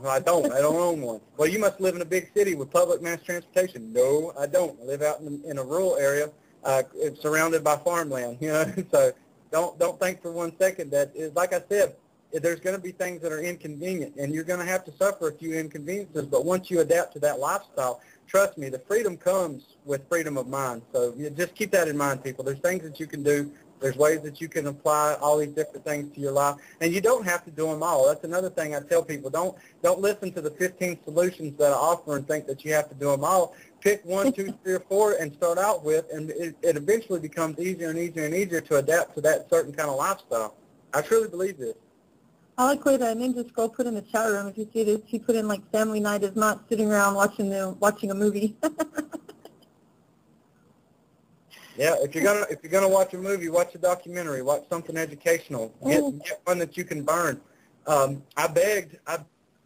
I don't own one. Well, you must live in a big city with public mass transportation. No, I don't. I live out in a rural area. It's surrounded by farmland, you know. So don't think for one second that, like I said, there's going to be things that are inconvenient, and you're going to have to suffer a few inconveniences. But once you adapt to that lifestyle, trust me, the freedom comes with freedom of mind. So you just keep that in mind, people. There's things that you can do. There's ways that you can apply all these different things to your life, and you don't have to do them all. That's another thing I tell people. Don't listen to the 15 solutions that I offer and think that you have to do them all. Pick 1, 2, 3, or 4 and start out with, and it eventually becomes easier and easier and easier to adapt to that certain kind of lifestyle. I truly believe this.
I like what Ninja Scroll put in the chat room. If you see this, he put in, like, family night is not sitting around watching a movie.
Yeah, if you're gonna watch a movie, watch a documentary, watch something educational. Get one that you can burn. I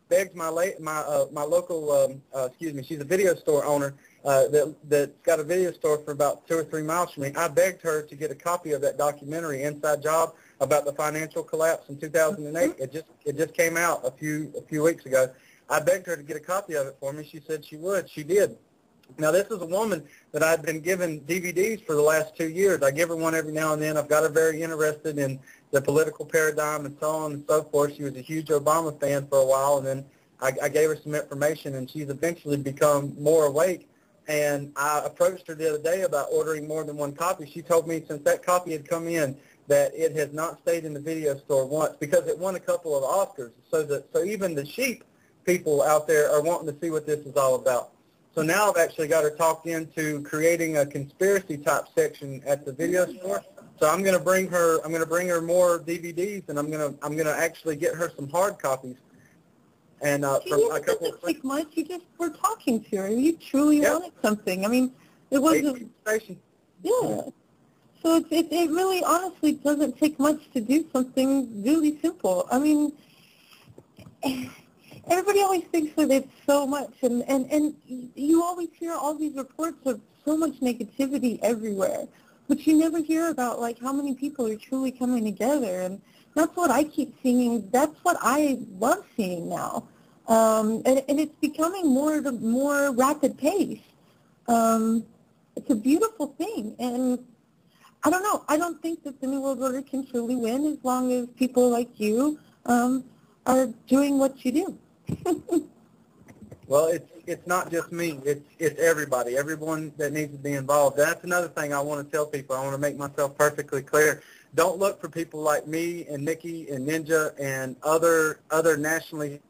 begged my local she's a video store owner that's got a video store for about 2 or 3 miles from me. I begged her to get a copy of that documentary, Inside Job, about the financial collapse in 2008. It just came out a few weeks ago. I begged her to get a copy of it for me. She said she would. She did. Now, this is a woman that I've been giving DVDs for the last 2 years. I give her one every now and then. I've got her very interested in the political paradigm and so on and so forth. She was a huge Obama fan for a while, and then I gave her some information, and she's eventually become more awake. And I approached her the other day about ordering more than one copy. She told me since that copy had come in that it has not stayed in the video store once because it won a couple of Oscars. So even the sheep people out there are wanting to see what this is all about. So now I've actually got her talked into creating a conspiracy type section at the video store. So I'm going to bring her more DVDs, and I'm going to actually get her some hard copies. And from a couple of
take much. You just were talking to her. You truly wanted something. I mean, it wasn't. Yeah. So it really honestly doesn't take much to do something really simple. I mean, everybody always thinks that it's so much, and you always hear all these reports of so much negativity everywhere, but you never hear about, like, how many people are truly coming together, and that's what I keep seeing. That's what I love seeing now, and it's becoming more rapid pace. It's a beautiful thing, and I don't know. I don't think that the New World Order can truly win as long as people like you are doing what you do.
Well, it's not just me. It's everybody, everyone that needs to be involved. That's another thing I want to tell people. I want to make myself perfectly clear. Don't look for people like me and Nickie and Ninja and other nationally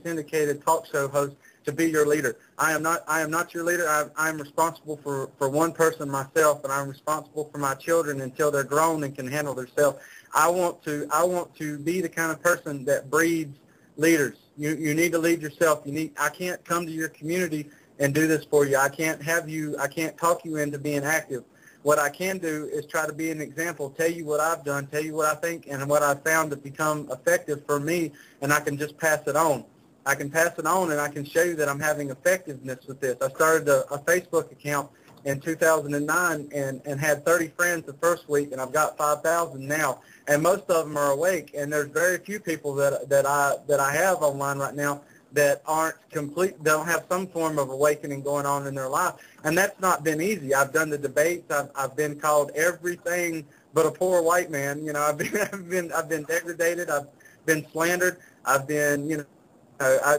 syndicated talk show hosts to be your leader. I am not your leader. I'm responsible for one person myself, and I'm responsible for my children until they're grown and can handle themselves. I want to be the kind of person that breeds leaders. You need to lead yourself. I can't come to your community and do this for you. I can't talk you into being active. What I can do is try to be an example, tell you what I've done, tell you what I think and what I've found to become effective for me, and I can just pass it on. I can pass it on, and I can show you that I'm having effectiveness with this. I started a Facebook account in 2009 and had 30 friends the first week, and I've got 5,000 now. And most of them are awake, and there's very few people that I have online right now that don't have some form of awakening going on in their life. And that's not been easy. I've done the debates. I've been called everything but a poor white man. You know, I've been degraded. I've been slandered. I've been,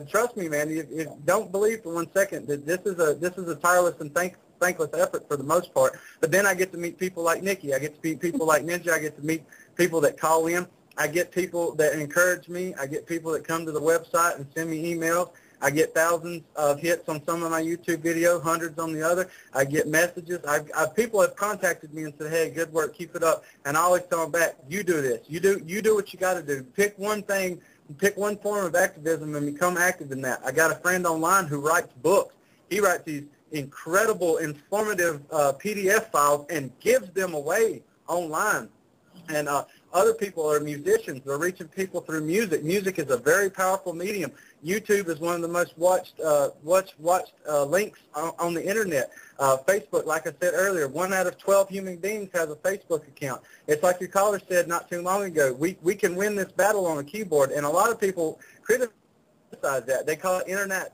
trust me, man. You don't believe for one second that this is a tireless and thankless effort for the most part. But then I get to meet people like Nickie. I get to meet people like Ninja. I get to meet people that call in. I get people that encourage me. I get people that come to the website and send me emails. I get thousands of hits on some of my YouTube videos, hundreds on the other. I get messages. People have contacted me and said, "Hey, good work, keep it up." And I always tell them back, "You do this. You do what you got to do. Pick one thing, pick one form of activism, and become active in that." I got a friend online who writes books. He writes these incredible, informative PDF files and gives them away online. And other people are musicians. They're reaching people through music. Music is a very powerful medium. YouTube is one of the most watched links on the internet. Facebook, like I said earlier, 1 out of 12 human beings has a Facebook account. It's like your caller said not too long ago. We can win this battle on a keyboard, and a lot of people criticize that. They call it internet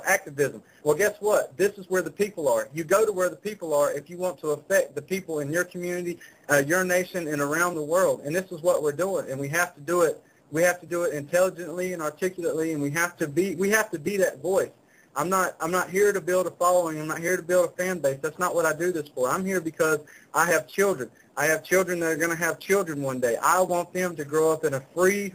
activism. Well, guess what? This is where the people are. You go to where the people are if you want to affect the people in your community, your nation, and around the world. And this is what we're doing, and we have to do it. We have to do it intelligently and articulately, and we have to be that voice. I'm not here to build a following. I'm not here to build a fan base. That's not what I do this for. I'm here because I have children. I have children that are going to have children one day. I want them to grow up in a free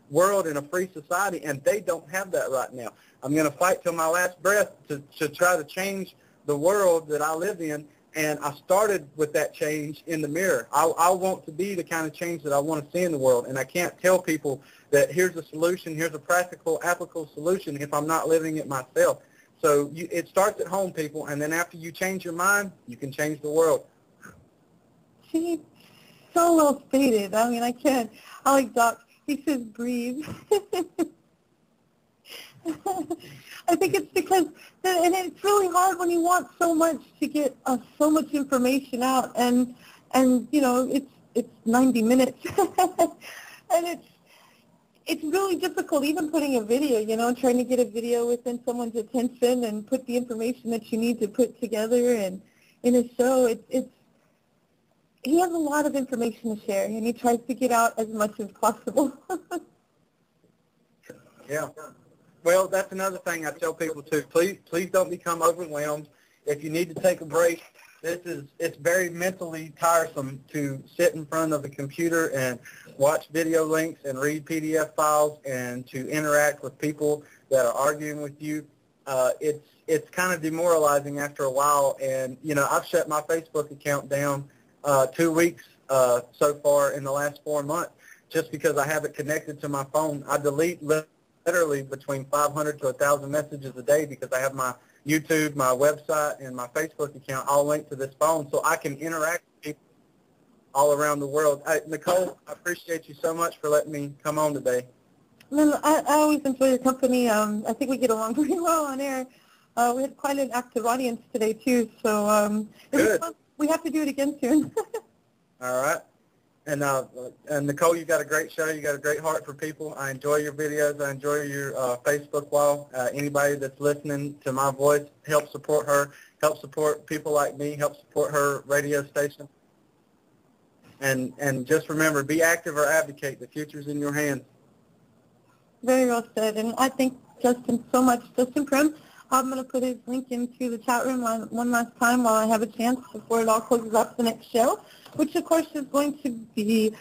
world, in a free society, and they don't have that right now. I'm going to fight till my last breath to try to change the world that I live in, and I started with that change in the mirror. I want to be the kind of change that I want to see in the world, and I can't tell people that here's a solution, here's a practical, applicable solution if I'm not living it myself. So it starts at home, people, and then after you change your mind, you can change the world.
Gee, so well stated. I mean, I can't. I like Doc. He says breathe. I think it's because, and it's really hard when you want so much to get so much information out, and you know, it's 90 minutes, and it's really difficult, even putting a video, you know, trying to get a video within someone's attention and put the information that you need to put together and in a show. He has a lot of information to share, and he tries to get out as much as possible.
Yeah. Well, that's another thing I tell people too. Please don't become overwhelmed. If you need to take a break, it's very mentally tiresome to sit in front of the computer and watch video links and read PDF files and to interact with people that are arguing with you. It's kind of demoralizing after a while, and you know, I've shut my Facebook account down 2 weeks so far in the last 4 months just because I have it connected to my phone. I delete literally between 500 to 1,000 messages a day because I have my YouTube, my website, and my Facebook account all linked to this phone, so I can interact with people all around the world. Nicole, I appreciate you so much for letting me come on today.
Well, I always enjoy your company. I think we get along pretty well on air. We had quite an active audience today, too, so it was fun. We have to do it again soon.
All right. And Nicole, you got a great show. You got a great heart for people. I enjoy your videos. I enjoy your Facebook wall. Anybody that's listening to my voice, help support her. Help support people like me. Help support her radio station. And just remember, be active or advocate. The future's in your hands.
Very well said. And I thank Justin so much. Justin Primm, I'm going to put his link into the chat room one last time while I have a chance before it all closes up the next show, which, of course, is going to be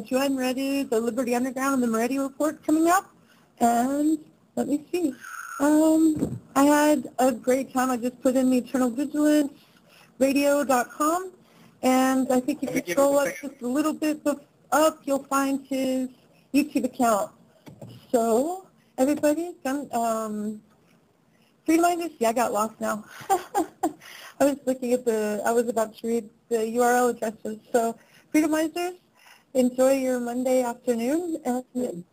Joanne Moretti, the Liberty Underground, and the Moretti Report coming up. And let me see. I had a great time. I just put in the Eternal Vigilance radio.com, and I think if you scroll up just a little bit up, you'll find his YouTube account. So, everybody, Freedomizers, yeah, I got lost now. I was looking at I was about to read the URL addresses. So, Freedomizers, enjoy your Monday afternoon, and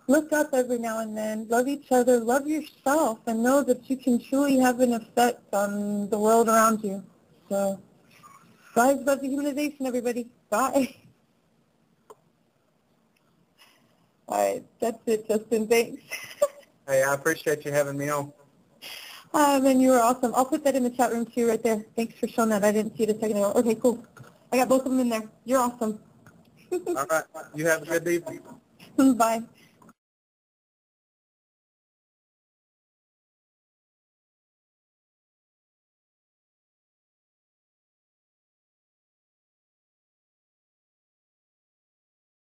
look up every now and then. Love each other, love yourself, and know that you can truly have an effect on the world around you. So, rise above dehumanization, everybody. Bye. All right, that's it, Justin. Thanks.
Hey, I appreciate you having me on.
And you were awesome. I'll put that in the chat room, too, right there. Thanks for showing that. I didn't see it a second ago. Okay, cool. I got both of them in there. You're awesome.
All right. You have a good evening.
Bye.